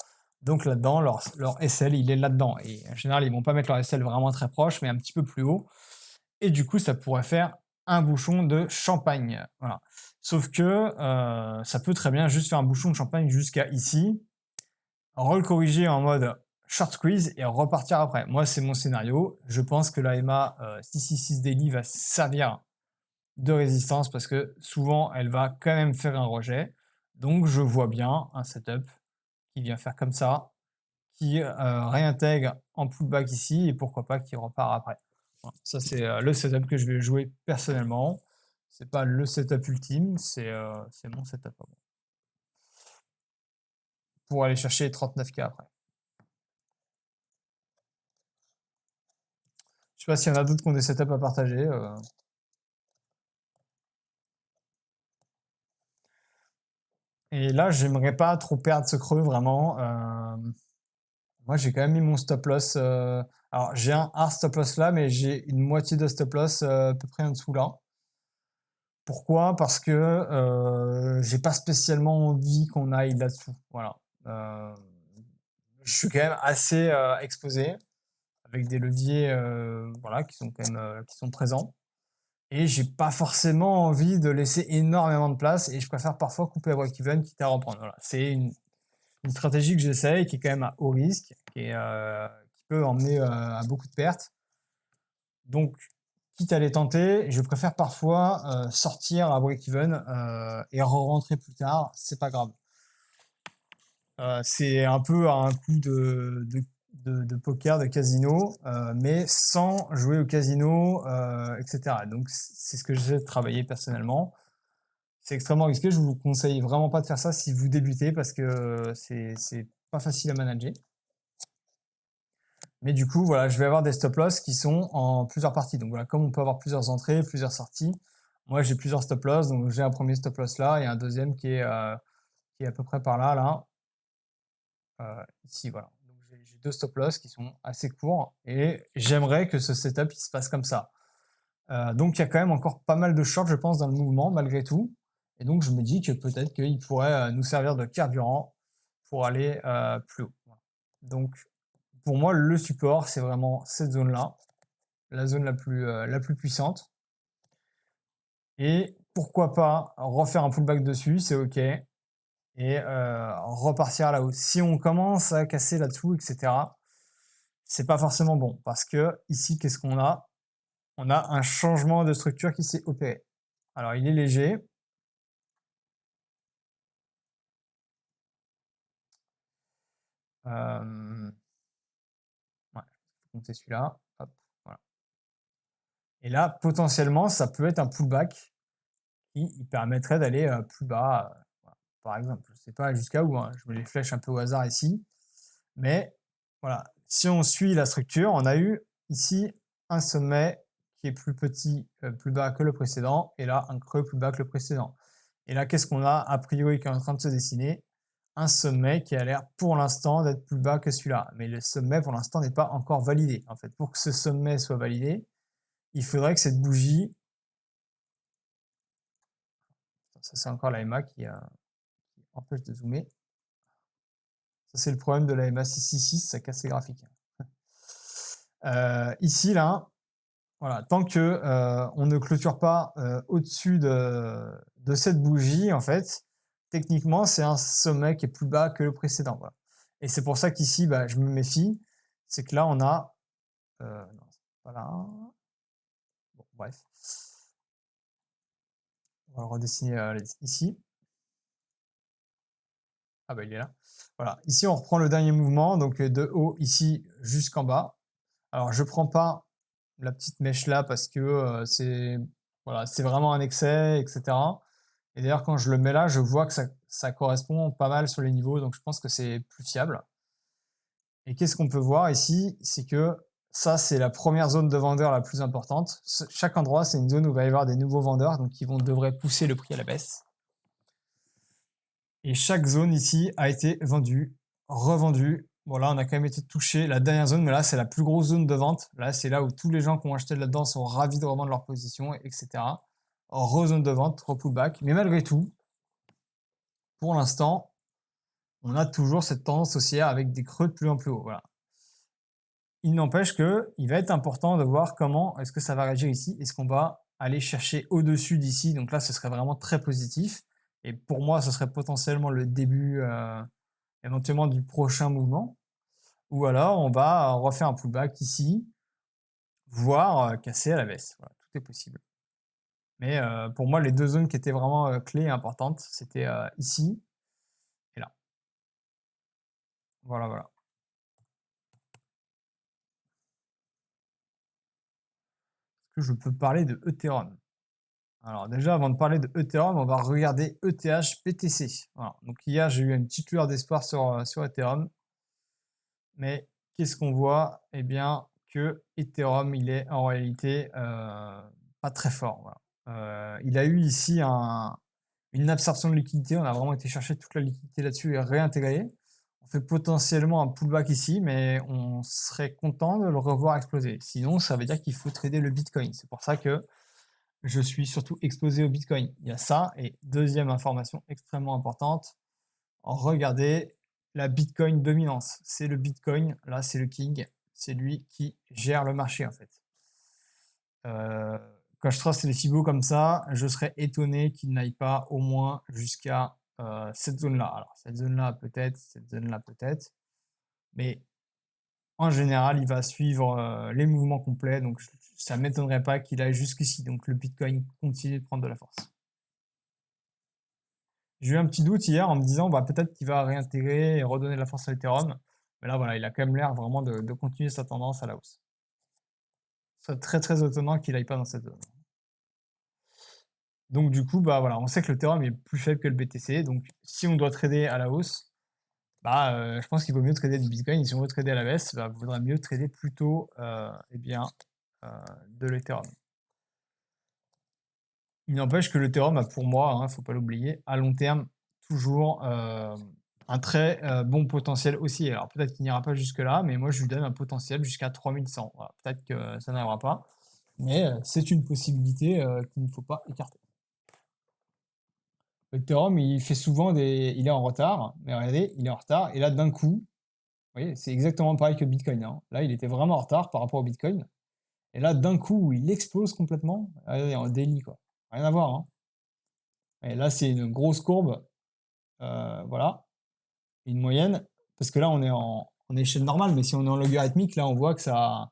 Donc là-dedans, leur SL, il est là-dedans. Et en général, ils vont pas mettre leur SL vraiment très proche, mais un petit peu plus haut. Et du coup, ça pourrait faire un bouchon de champagne. Voilà. Sauf que ça peut très bien juste faire un bouchon de champagne jusqu'à ici, recorriger en mode short squeeze et repartir après. Moi, c'est mon scénario. Je pense que la EMA 666 Daily va servir de résistance parce que souvent, elle va quand même faire un rejet. Donc, je vois bien un setup qui vient faire comme ça, qui réintègre en pullback ici et pourquoi pas qui repart après. Voilà. Ça, c'est le setup que je vais jouer personnellement. C'est pas le setup ultime, c'est mon setup à moi. Pour aller chercher les 39K après. Je sais pas s'il y en a d'autres qui ont des setups à partager. Et là, j'aimerais pas trop perdre ce creux vraiment. Moi, j'ai quand même mis mon stop loss. Alors, j'ai un hard stop loss là, mais j'ai une moitié de stop loss à peu près en dessous là. Pourquoi? Parce que j'ai pas spécialement envie qu'on aille là-dessous. Voilà. Je suis quand même assez exposé avec des leviers voilà, qui sont quand même qui sont présents. Et j'ai pas forcément envie de laisser énormément de place et je préfère parfois couper à break-even quitte à reprendre. Voilà. C'est une stratégie que j'essaye qui est quand même à haut risque, qui peut emmener à beaucoup de pertes. Donc, quitte à les tenter, je préfère parfois sortir à break-even et re-rentrer plus tard, c'est pas grave. C'est un peu un coup de poker, de casino, mais sans jouer au casino, etc. Donc, c'est ce que j'essaie de travailler personnellement. C'est extrêmement risqué, je vous conseille vraiment pas de faire ça si vous débutez parce que c'est pas facile à manager. Mais du coup, voilà, je vais avoir des stop loss qui sont en plusieurs parties. Donc voilà, comme on peut avoir plusieurs entrées, plusieurs sorties, moi j'ai plusieurs stop loss. Donc j'ai un premier stop loss là et un deuxième qui est à peu près par là, ici, voilà. Donc j'ai deux stop loss qui sont assez courts et j'aimerais que ce setup il se passe comme ça. Donc il y a quand même encore pas mal de shorts, je pense, dans le mouvement malgré tout. Et donc je me dis que peut-être qu'il pourrait nous servir de carburant pour aller plus haut. Voilà. Donc pour moi, le support, c'est vraiment cette zone-là, la zone la plus puissante. Et pourquoi pas refaire un pullback dessus, c'est OK. Et repartir là-haut. Si on commence à casser là-dessous, etc., c'est pas forcément bon. Parce que ici, qu'est-ce qu'on a? On a un changement de structure qui s'est opéré. Alors, il est léger. Ouais, je vais compter celui-là. Hop, voilà. Et là, potentiellement, ça peut être un pullback qui permettrait d'aller plus bas. Voilà. Par exemple, je ne sais pas jusqu'à où, hein. Je mets les flèches un peu au hasard ici. Mais voilà, si on suit la structure, on a eu ici un sommet qui est plus petit, plus bas que le précédent, et là un creux plus bas que le précédent. Et là, qu'est-ce qu'on a a priori qui est en train de se dessiner? Un sommet qui a l'air pour l'instant d'être plus bas que celui-là. Mais le sommet pour l'instant n'est pas encore validé. En fait, pour que ce sommet soit validé, il faudrait que cette bougie, ça c'est encore la EMA qui empêche de zoomer. Ça c'est le problème de la EMA 666, ça casse les graphiques. Ici, là, voilà, tant que on ne clôture pas au-dessus de cette bougie, en fait, techniquement, c'est un sommet qui est plus bas que le précédent. Voilà. Et c'est pour ça qu'ici, bah, je me méfie. C'est que là, on a... non, voilà. Bon, bref. On va le redessiner ici. Ah bah il est là. Voilà. Ici, on reprend le dernier mouvement, donc de haut ici jusqu'en bas. Alors, je prends pas la petite mèche là parce que c'est voilà, c'est vraiment un excès, etc. Et d'ailleurs, quand je le mets là, je vois que ça correspond pas mal sur les niveaux, donc je pense que c'est plus fiable. Et qu'est-ce qu'on peut voir ici? C'est que Ça, c'est la première zone de vendeurs la plus importante. Chaque endroit, c'est une zone où il va y avoir des nouveaux vendeurs, donc ils devraient pousser le prix à la baisse. Et chaque zone ici a été vendue, revendue. Bon, là, on a quand même été touché la dernière zone, mais là, c'est la plus grosse zone de vente. Là, c'est là où tous les gens qui ont acheté là-dedans sont ravis de revendre leur position, etc. Re-zone de vente, re-pullback. Mais malgré tout, pour l'instant, on a toujours cette tendance haussière avec des creux de plus en plus haut. Voilà. Il n'empêche que il va être important de voir comment est-ce que ça va réagir ici. Est-ce qu'on va aller chercher au-dessus d'ici? Donc là, ce serait vraiment très positif. Et pour moi, ce serait potentiellement le début éventuellement du prochain mouvement. Ou alors, on va refaire un pullback ici, voire casser à la baisse. Voilà, tout est possible. Mais pour moi, les deux zones qui étaient vraiment clés et importantes, c'était ici et là. Voilà, voilà. Est-ce que je peux parler de Ethereum? Alors déjà, avant de parler de Ethereum, on va regarder ETH BTC. Voilà. Donc hier, j'ai eu une petite lueur d'espoir sur Ethereum. Mais qu'est-ce qu'on voit? Eh bien, que Ethereum, il est en réalité pas très fort. Voilà. Il a eu ici une absorption de liquidité. On a vraiment été chercher toute la liquidité là-dessus et réintégrer. On fait potentiellement un pullback ici, mais on serait content de le revoir exploser. Sinon, ça veut dire qu'il faut trader le Bitcoin. C'est pour ça que je suis surtout exposé au Bitcoin. Il y a ça. Et deuxième information extrêmement importante, regardez la Bitcoin dominance. C'est le Bitcoin, là c'est le king, c'est lui qui gère le marché en fait. Euh, Quand je trace les Fibos comme ça, je serais étonné qu'il n'aille pas au moins jusqu'à cette zone-là. Alors cette zone-là peut-être, cette zone-là peut-être, mais en général il va suivre les mouvements complets, donc ça ne m'étonnerait pas qu'il aille jusqu'ici. Donc le Bitcoin continue de prendre de la force. J'ai eu un petit doute hier en me disant bah, peut-être qu'il va réintégrer et redonner de la force à Ethereum. Mais là, voilà, il a quand même l'air vraiment de continuer sa tendance à la hausse. Ce serait très très étonnant qu'il aille pas dans cette zone. Donc du coup, bah voilà, on sait que l'Ethereum est plus faible que le BTC. Donc si on doit trader à la hausse, bah, je pense qu'il vaut mieux trader du Bitcoin. Et si on veut trader à la baisse, bah, il vaudrait mieux trader plutôt eh bien, de l'Ethereum. Il n'empêche que l'Ethereum a pour moi, il ne faut pas l'oublier, à long terme, toujours un très bon potentiel aussi. Alors peut-être qu'il n'ira pas jusque-là, mais moi je lui donne un potentiel jusqu'à 3100. Voilà, peut-être que ça n'arrivera pas, mais c'est une possibilité qu'il ne faut pas écarter. L'Ethereum, il fait souvent il est en retard, mais regardez, il est en retard, et là d'un coup, vous voyez, c'est exactement pareil que Bitcoin, hein. Là, il était vraiment en retard par rapport au Bitcoin, et là d'un coup, il explose complètement. Regardez, en daily, quoi. Rien à voir, hein. Et là, c'est une grosse courbe, voilà, une moyenne, parce que là, on est en échelle normale, mais si on est en logarithmique, là, on voit que ça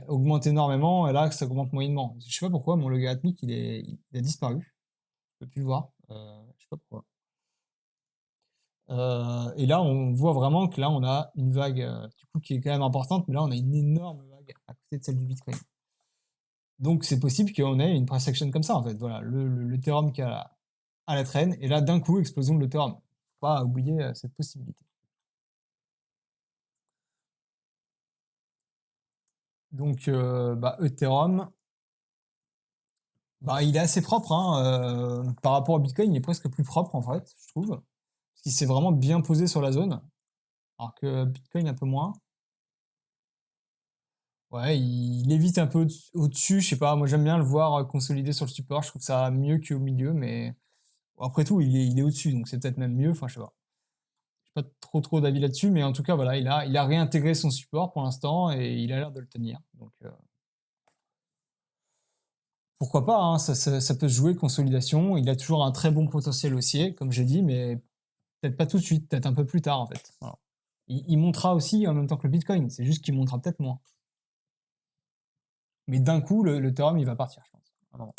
augmente énormément, et là, que ça augmente moyennement. Je sais pas pourquoi, mon logarithmique, il a disparu. Je peux plus le voir. Je sais pas pourquoi. Et là, on voit vraiment que là, on a une vague, du coup, qui est quand même importante, mais là, on a une énorme vague à côté de celle du Bitcoin. Donc, c'est possible qu'on ait une price action comme ça, en fait. Voilà, l'Ethereum qui a à la traîne, et là, d'un coup, explosion de l'Ethereum. Faut pas oublier cette possibilité. Donc, bah, Ethereum, bah, il est assez propre, hein, par rapport au Bitcoin, il est presque plus propre, en fait, je trouve. Parce qu'il s'est vraiment bien posé sur la zone, alors que Bitcoin un peu moins. Ouais, il évite un peu au-dessus, je sais pas, moi j'aime bien le voir consolider sur le support, je trouve ça mieux qu'au milieu, mais bon, après tout, il est au-dessus, donc c'est peut-être même mieux, enfin je sais pas. J'ai pas trop d'avis là-dessus, mais en tout cas, voilà, il a réintégré son support pour l'instant et il a l'air de le tenir. Donc pourquoi pas, hein, ça peut se jouer consolidation, il a toujours un très bon potentiel haussier, comme j'ai dit, mais peut-être pas tout de suite, peut-être un peu plus tard en fait. Voilà. Il montera aussi en même temps que le Bitcoin, c'est juste qu'il montera peut-être moins. Mais d'un coup, le Ethereum, il va partir, je pense. Alors,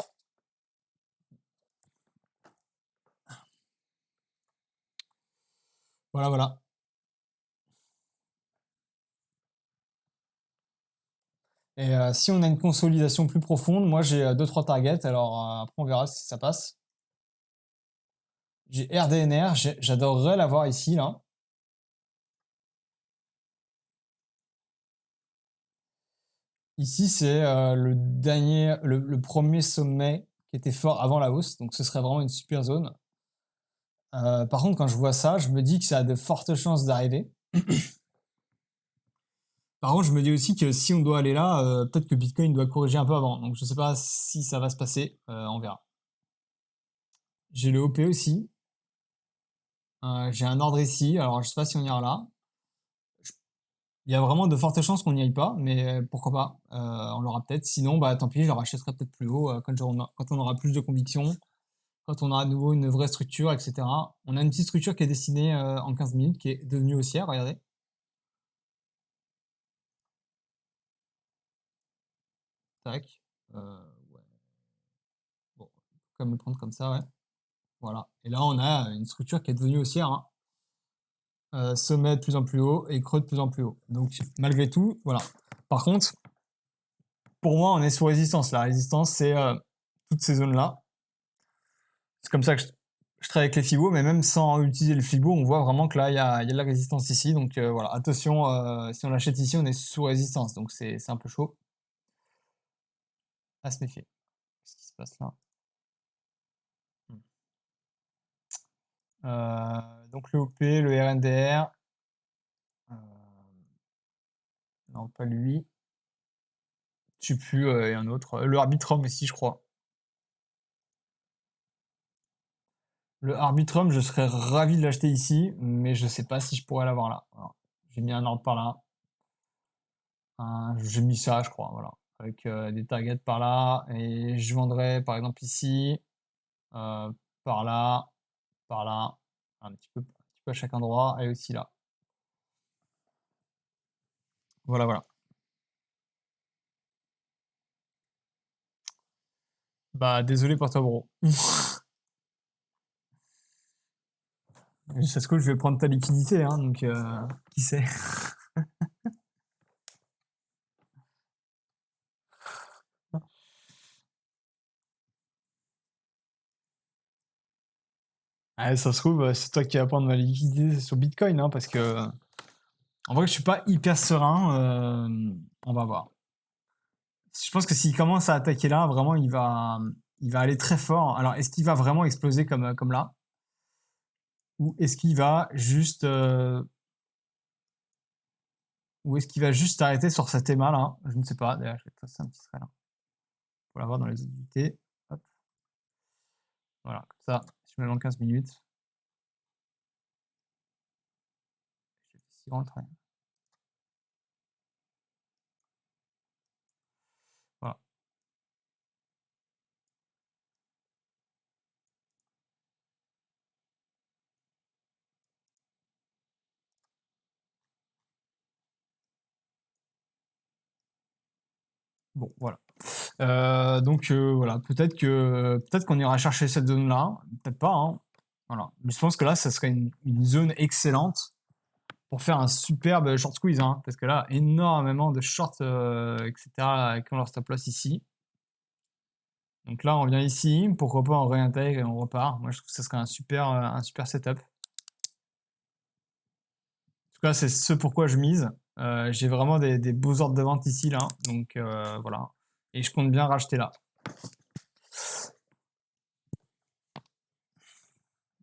voilà, voilà. Et si on a une consolidation plus profonde, moi j'ai 2-3 targets, alors après on verra si ça passe. J'ai RDNR, j'adorerais l'avoir ici, là. Ici, c'est le premier sommet qui était fort avant la hausse, donc ce serait vraiment une super zone. Par contre, quand je vois ça, je me dis que ça a de fortes chances d'arriver. Par contre, je me dis aussi que si on doit aller là, peut-être que Bitcoin doit corriger un peu avant. Donc, je sais pas si ça va se passer. On verra. J'ai le OP aussi. J'ai un ordre ici. Alors, je sais pas si on ira là. Il y a vraiment de fortes chances qu'on n'y aille pas, mais pourquoi pas. On l'aura peut-être. Sinon, bah tant pis, je le rachèterai peut-être plus haut quand on aura plus de conviction, quand on aura à nouveau une vraie structure, etc. On a une petite structure qui est dessinée en 15 minutes, qui est devenue haussière, regardez. Tac. Ouais. Bon, comme le prendre comme ça, ouais. Voilà. Et là, on a une structure qui est devenue haussière, hein. Sommet de plus en plus haut et creux de plus en plus haut. Donc, malgré tout, voilà. Par contre, pour moi, on est sous résistance. La résistance, c'est toutes ces zones-là. C'est comme ça que je travaille avec les Fibo, mais même sans utiliser le Fibo, on voit vraiment que là, il y a de la résistance ici. Donc voilà, attention, si on l'achète ici, on est sous résistance. Donc c'est un peu chaud à se méfier. Qu'est-ce qui se passe là? Hmm. Donc le OP, le RNDR. Euh, non, pas lui. Je sais plus, et un autre. Le Arbitrum aussi, je crois. Le Arbitrum, je serais ravi de l'acheter ici, mais je sais pas si je pourrais l'avoir là. Voilà. J'ai mis un ordre par là. J'ai mis ça, je crois, voilà. Avec des targets par là. Et je vendrais par exemple ici, euh, par là, par là, un petit peu à chaque endroit, et aussi là. Voilà, voilà. Bah désolé pour toi, bro. Ça se trouve, je vais prendre ta liquidité, hein, donc qui sait. Ah, ça se trouve, c'est toi qui vas prendre ma liquidité sur Bitcoin, hein, parce que en vrai, je suis pas hyper serein. On va voir. Je pense que s'il commence à attaquer là, vraiment, il va aller très fort. Alors, est-ce qu'il va vraiment exploser comme là? Ou est-ce qu'il va juste, ou est-ce qu'il va juste arrêter sur cet EMA là? Je ne sais pas. D'ailleurs, je vais tracer un petit trait là pour l'avoir dans les unités. Hop, voilà, comme ça, je me mets en 15 minutes. Je fais si grand le trait. Voilà. Bon, voilà. Donc voilà, peut-être qu'on ira chercher cette zone là, peut-être pas, hein. Voilà. Mais je pense que là, ça serait une zone excellente pour faire un superbe short squeeze, hein, parce que là, énormément de shorts, etc., qui ont leur stop loss ici. Donc là, on vient ici, pourquoi pas on réintègre et on repart. Moi, je trouve que ça serait un super setup. En tout cas, c'est ce pourquoi je mise. J'ai vraiment des beaux ordres de vente ici, là, donc voilà. Et je compte bien racheter là.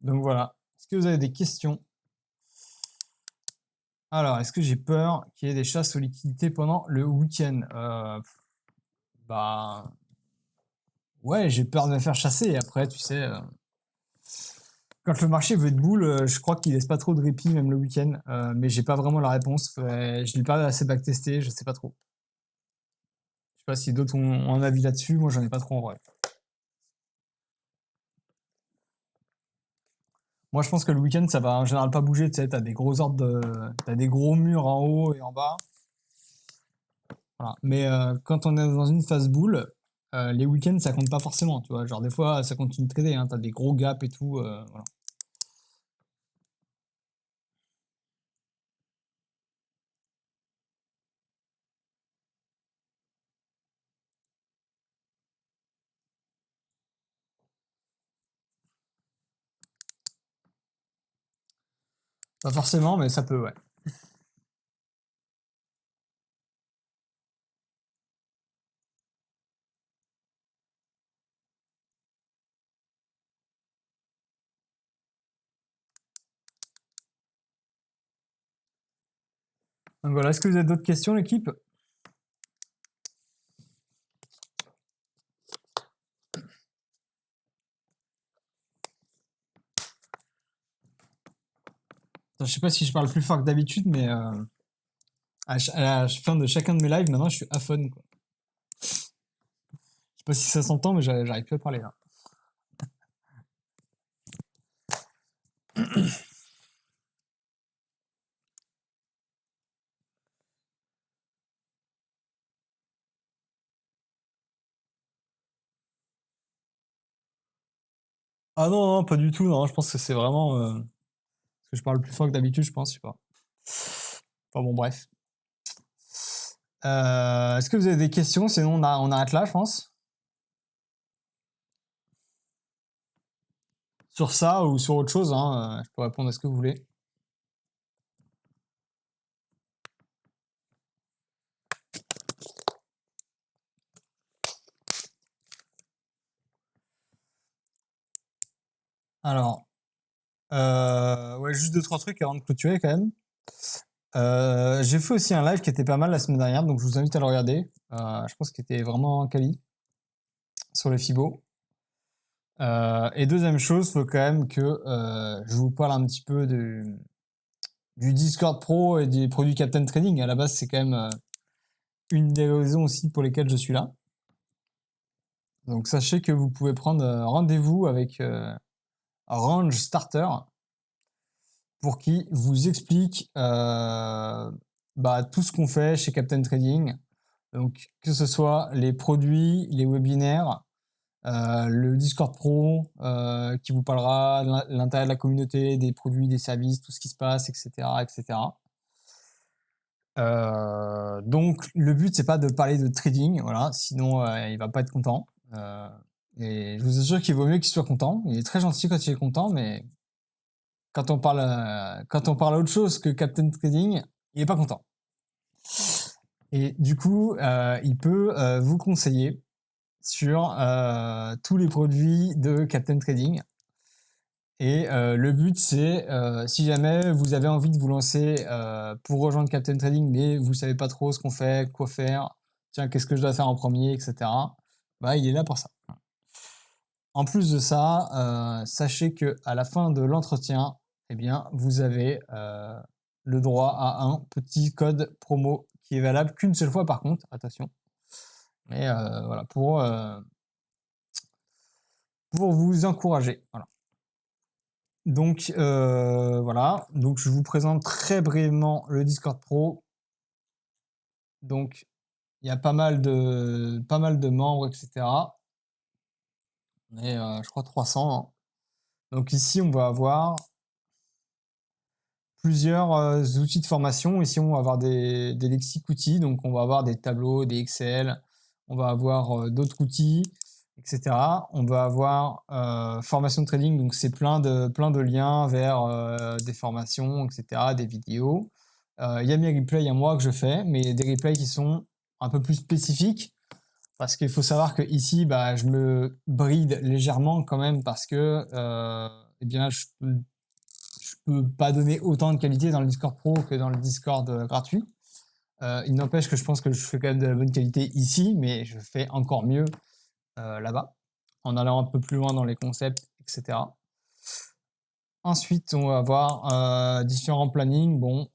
Donc voilà. Est-ce que vous avez des questions? Alors, est-ce que j'ai peur qu'il y ait des chasses aux liquidités pendant le week-end? Bah, ouais, j'ai peur de me faire chasser. Et après, tu sais, quand le marché veut de boule, je crois qu'il laisse pas trop de répit, même le week-end. Mais j'ai pas vraiment la réponse. Je l'ai pas assez backtesté, je sais pas trop. Je sais pas si d'autres ont un avis là-dessus. Moi, j'en ai pas trop en vrai. Moi, je pense que le week-end, ça va en général pas bouger. Tu sais, t'as des gros murs en haut et en bas. Voilà. Mais quand on est dans une phase boule, les week-ends, ça compte pas forcément. Tu vois, genre des fois, ça continue de trader. Hein, t'as des gros gaps et tout. Voilà. Pas forcément, mais ça peut, ouais. Donc voilà, est-ce que vous avez d'autres questions, l'équipe? Je sais pas si je parle plus fort que d'habitude, mais à la fin de chacun de mes lives, maintenant, je suis aphone, quoi. Je sais pas si ça s'entend, mais j'arrive plus à parler là. Ah non, non, pas du tout. Non, je pense que c'est vraiment parce que je parle plus fort que d'habitude, je pense, je sais pas. Enfin bon, bref. Est-ce que vous avez des questions? Sinon, on arrête là, je pense. Sur ça ou sur autre chose, hein, je peux répondre à ce que vous voulez. Alors, ouais, juste deux, trois trucs avant de clôturer quand même. J'ai fait aussi un live qui était pas mal la semaine dernière, donc je vous invite à le regarder. Je pense qu'il était vraiment quali sur les Fibo. Et deuxième chose, faut quand même que je vous parle un petit peu du Discord Pro et des produits Captain Trading. À la base, c'est quand même une des raisons aussi pour lesquelles je suis là. Donc sachez que vous pouvez prendre rendez-vous avec Range Starter pour qu'il vous explique tout ce qu'on fait chez Captain Trading. Donc que ce soit les produits, les webinaires, le Discord Pro qui vous parlera de l'intérêt de la communauté, des produits, des services, tout ce qui se passe, etc., etc. Donc le but c'est pas de parler de trading, voilà, sinon il va pas être content. Et je vous assure qu'il vaut mieux qu'il soit content. Il est très gentil quand il est content, mais quand on parle autre chose que Captain Trading, il est pas content. Et du coup, il peut vous conseiller sur tous les produits de Captain Trading. Et le but, c'est si jamais vous avez envie de vous lancer pour rejoindre Captain Trading, mais vous savez pas trop ce qu'on fait, quoi faire, tiens, qu'est-ce que je dois faire en premier, etc. Bah, il est là pour ça. En plus de ça, sachez que à la fin de l'entretien, eh bien, vous avez le droit à un petit code promo qui est valable qu'une seule fois par contre, attention. Mais voilà, pour vous encourager. Voilà. Donc voilà, donc je vous présente très brièvement le Discord Pro. Donc il y a pas mal de membres, etc. On est, je crois 300. Hein. Donc ici on va avoir plusieurs outils de formation. Ici on va avoir des lexiques outils, donc on va avoir des tableaux, des Excel, on va avoir d'autres outils, etc. On va avoir formation de trading, donc c'est plein de liens vers des formations, etc., des vidéos. Il y a mes replays à moi que je fais, mais des replays qui sont un peu plus spécifiques, parce qu'il faut savoir que ici, bah, je me bride légèrement quand même, parce que eh bien, je peux pas donner autant de qualité dans le Discord Pro que dans le Discord gratuit. Il n'empêche que je pense que je fais quand même de la bonne qualité ici, mais je fais encore mieux là-bas, en allant un peu plus loin dans les concepts, etc. Ensuite, on va avoir différents plannings. Bon,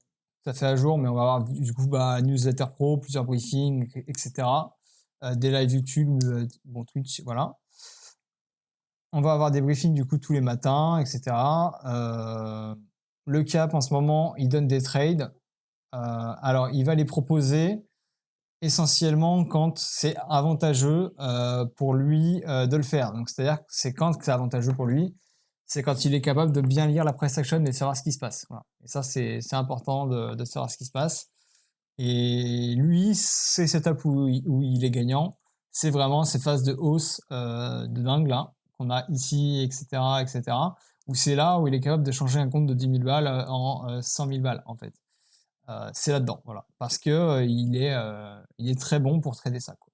ça fait à jour, mais on va avoir du coup newsletter pro, plusieurs briefings, etc. Des lives YouTube, bon Twitch, voilà. On va avoir des briefings du coup tous les matins, etc. Le cap en ce moment, il donne des trades. Alors, il va les proposer essentiellement quand c'est avantageux pour lui de le faire. Donc, c'est-à-dire que c'est quand c'est avantageux pour lui, c'est quand il est capable de bien lire la price action et de savoir ce qui se passe. Voilà. Et ça, c'est important de savoir ce qui se passe. Et lui, c'est setup où il est gagnant. C'est vraiment ces phases de hausse de dingue là, qu'on a ici, etc., etc., où c'est là où il est capable de changer un compte de 10 000 balles en 100 000 balles, en fait. C'est là-dedans, voilà. Parce que il est très bon pour trader ça, quoi.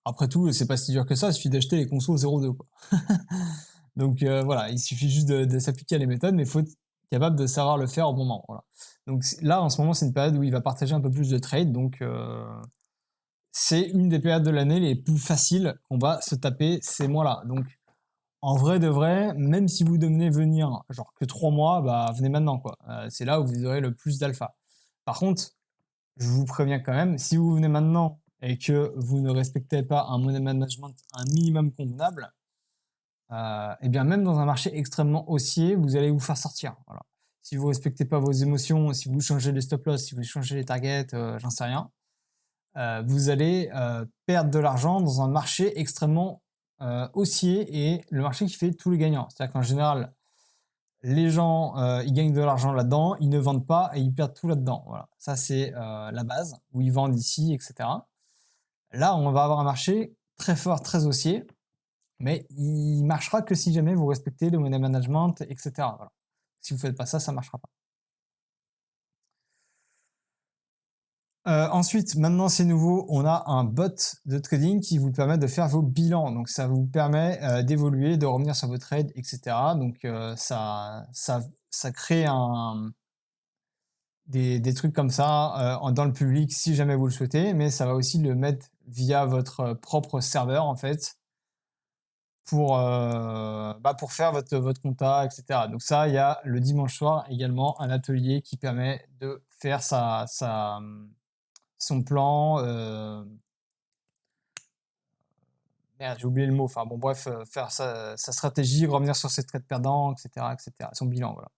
Après tout, c'est pas si dur que ça, il suffit d'acheter les consos 0,2, quoi. Donc voilà, il suffit juste de s'appliquer à les méthodes, mais faut capable de savoir le faire au bon moment. Voilà. Donc là, en ce moment, c'est une période où il va partager un peu plus de trades. Donc c'est une des périodes de l'année les plus faciles qu'on va se taper ces mois-là. Donc en vrai de vrai, même si vous devenez venir genre que 3 mois, bah venez maintenant quoi. C'est là où vous aurez le plus d'alpha. Par contre, je vous préviens quand même, si vous venez maintenant et que vous ne respectez pas un money management un minimum convenable, et bien même dans un marché extrêmement haussier, vous allez vous faire sortir. Voilà. Si vous respectez pas vos émotions, si vous changez les stop loss, si vous changez les targets, j'en sais rien, vous allez perdre de l'argent dans un marché extrêmement haussier et le marché qui fait tous les gagnants. C'est-à-dire qu'en général, les gens, ils gagnent de l'argent là-dedans, ils ne vendent pas et ils perdent tout là-dedans. Voilà. Ça, c'est la base, où ils vendent ici, etc. Là, on va avoir un marché très fort, très haussier, mais il marchera que si jamais vous respectez le money management, etc. Voilà. Si vous ne faites pas ça, ça ne marchera pas. Ensuite, maintenant c'est nouveau, on a un bot de trading qui vous permet de faire vos bilans. Donc ça vous permet d'évoluer, de revenir sur vos trades, etc. Donc ça crée des trucs comme ça dans le public si jamais vous le souhaitez, mais ça va aussi le mettre via votre propre serveur en fait pour faire votre compta, etc. Donc ça, il y a le dimanche soir également un atelier qui permet de faire son plan. Merde, j'ai oublié le mot. Enfin bon, bref, faire sa stratégie, revenir sur ses trades perdants, etc., etc. Son bilan, voilà.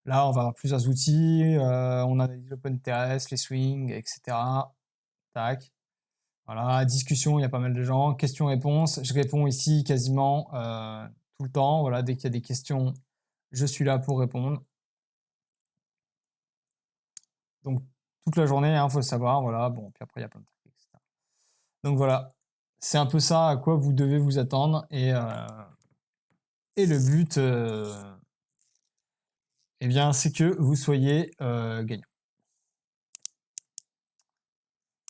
Là, on va avoir plusieurs outils. On analyse l'open interest, les swings, etc. Tac. Voilà, discussion, il y a pas mal de gens. Questions-réponses. Je réponds ici quasiment tout le temps. Voilà, dès qu'il y a des questions, je suis là pour répondre. Donc, toute la journée, il faut le savoir. Voilà, bon, puis après, il y a plein de trucs, etc. Donc voilà, c'est un peu ça à quoi vous devez vous attendre. Et le but, eh bien, c'est que vous soyez gagnant.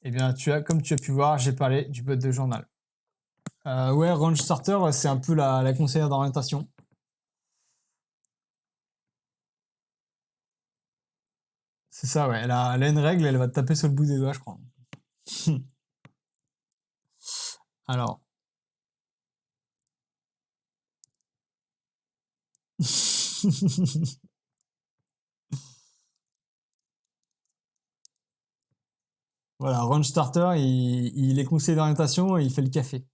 Eh bien, comme tu as pu voir, j'ai parlé du bot de journal. Ouais, Range Starter, c'est un peu la conseillère d'orientation. C'est ça, ouais. Elle a une règle, elle va te taper sur le bout des doigts, je crois. Alors. Voilà, Range Starter, il est conseiller d'orientation et il fait le café.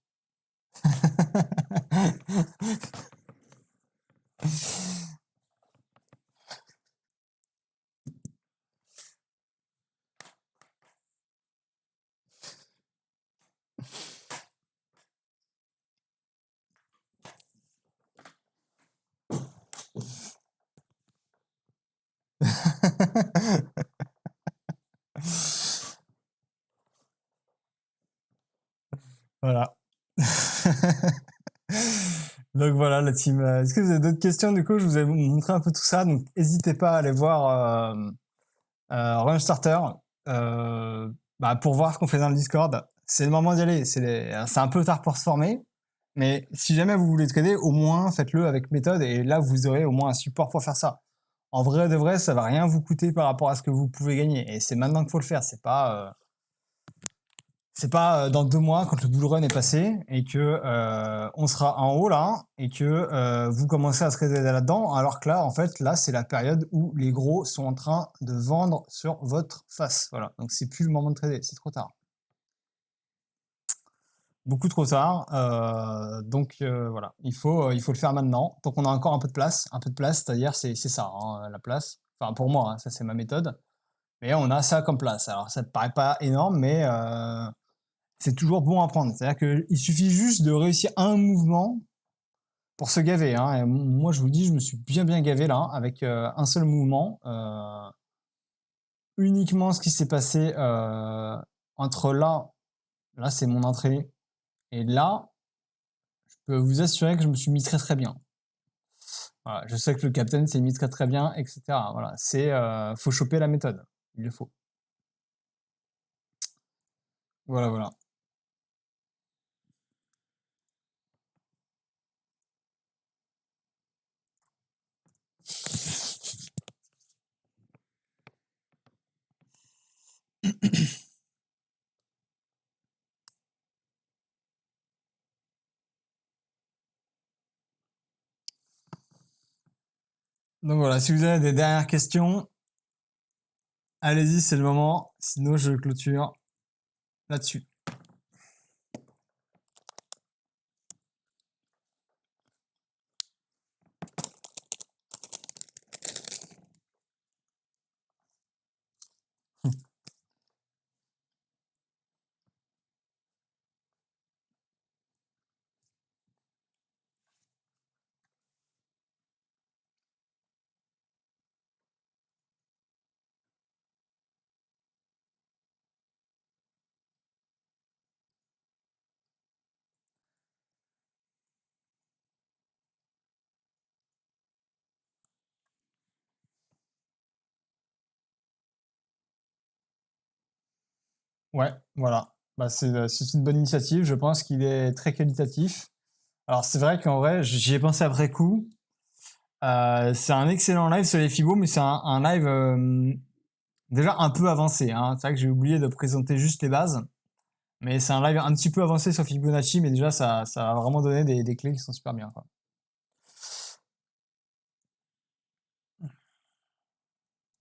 Voilà. Donc voilà la team. Est-ce que vous avez d'autres questions? Du coup, je vous ai montré un peu tout ça. Donc n'hésitez pas à aller voir Run Starter pour voir ce qu'on fait dans le Discord. C'est le moment d'y aller. C'est un peu tard pour se former. Mais si jamais vous voulez trader, au moins faites-le avec méthode et là vous aurez au moins un support pour faire ça. En vrai de vrai, ça va rien vous coûter par rapport à ce que vous pouvez gagner. Et c'est maintenant qu'il faut le faire. C'est pas dans 2 mois quand le bull run est passé et que on sera en haut là et que vous commencez à se trader là-dedans, alors que là en fait là c'est la période où les gros sont en train de vendre sur votre face. Voilà, donc c'est plus le moment de trader, c'est trop tard. Beaucoup trop tard. Donc voilà, il faut le faire maintenant. Tant qu'on a encore un peu de place, c'est-à-dire c'est ça, hein, la place. Enfin pour moi, hein, ça c'est ma méthode. Mais on a ça comme place. Alors ça ne paraît pas énorme, mais c'est toujours bon à prendre. C'est-à-dire qu'il suffit juste de réussir un mouvement pour se gaver. Hein. Et moi, je vous le dis, je me suis bien gavé là, avec un seul mouvement. Uniquement ce qui s'est passé entre là c'est mon entrée, et là, je peux vous assurer que je me suis mis très bien. Voilà, je sais que le captain s'est mis très bien, etc. Voilà, faut choper la méthode. Il le faut. Voilà. Donc voilà, si vous avez des dernières questions, allez-y, c'est le moment. Sinon, je clôture là-dessus. Ouais, voilà. Bah, c'est une bonne initiative. Je pense qu'il est très qualitatif. Alors, c'est vrai qu'en vrai, j'y ai pensé après coup. C'est un excellent live sur les Fibos, mais c'est un live déjà un peu avancé, hein. C'est vrai que j'ai oublié de présenter juste les bases, mais c'est un live un petit peu avancé sur Fibonacci, mais déjà ça va vraiment donner des clés qui sont super bien, quoi.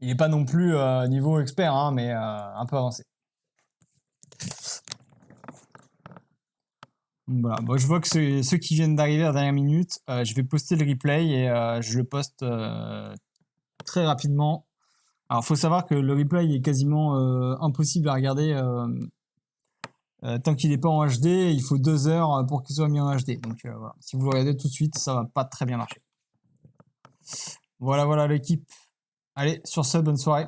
Il est pas non plus niveau expert, hein, mais un peu avancé. Donc voilà. Bon, je vois que ceux qui viennent d'arriver à la dernière minute, je vais poster le replay et je le poste très rapidement. Alors, faut savoir que le replay est quasiment impossible à regarder tant qu'il n'est pas en HD. Il faut 2 heures pour qu'il soit mis en HD. Donc voilà. Si vous le regardez tout de suite, ça va pas très bien marcher. Voilà, voilà l'équipe. Allez, sur ce, bonne soirée.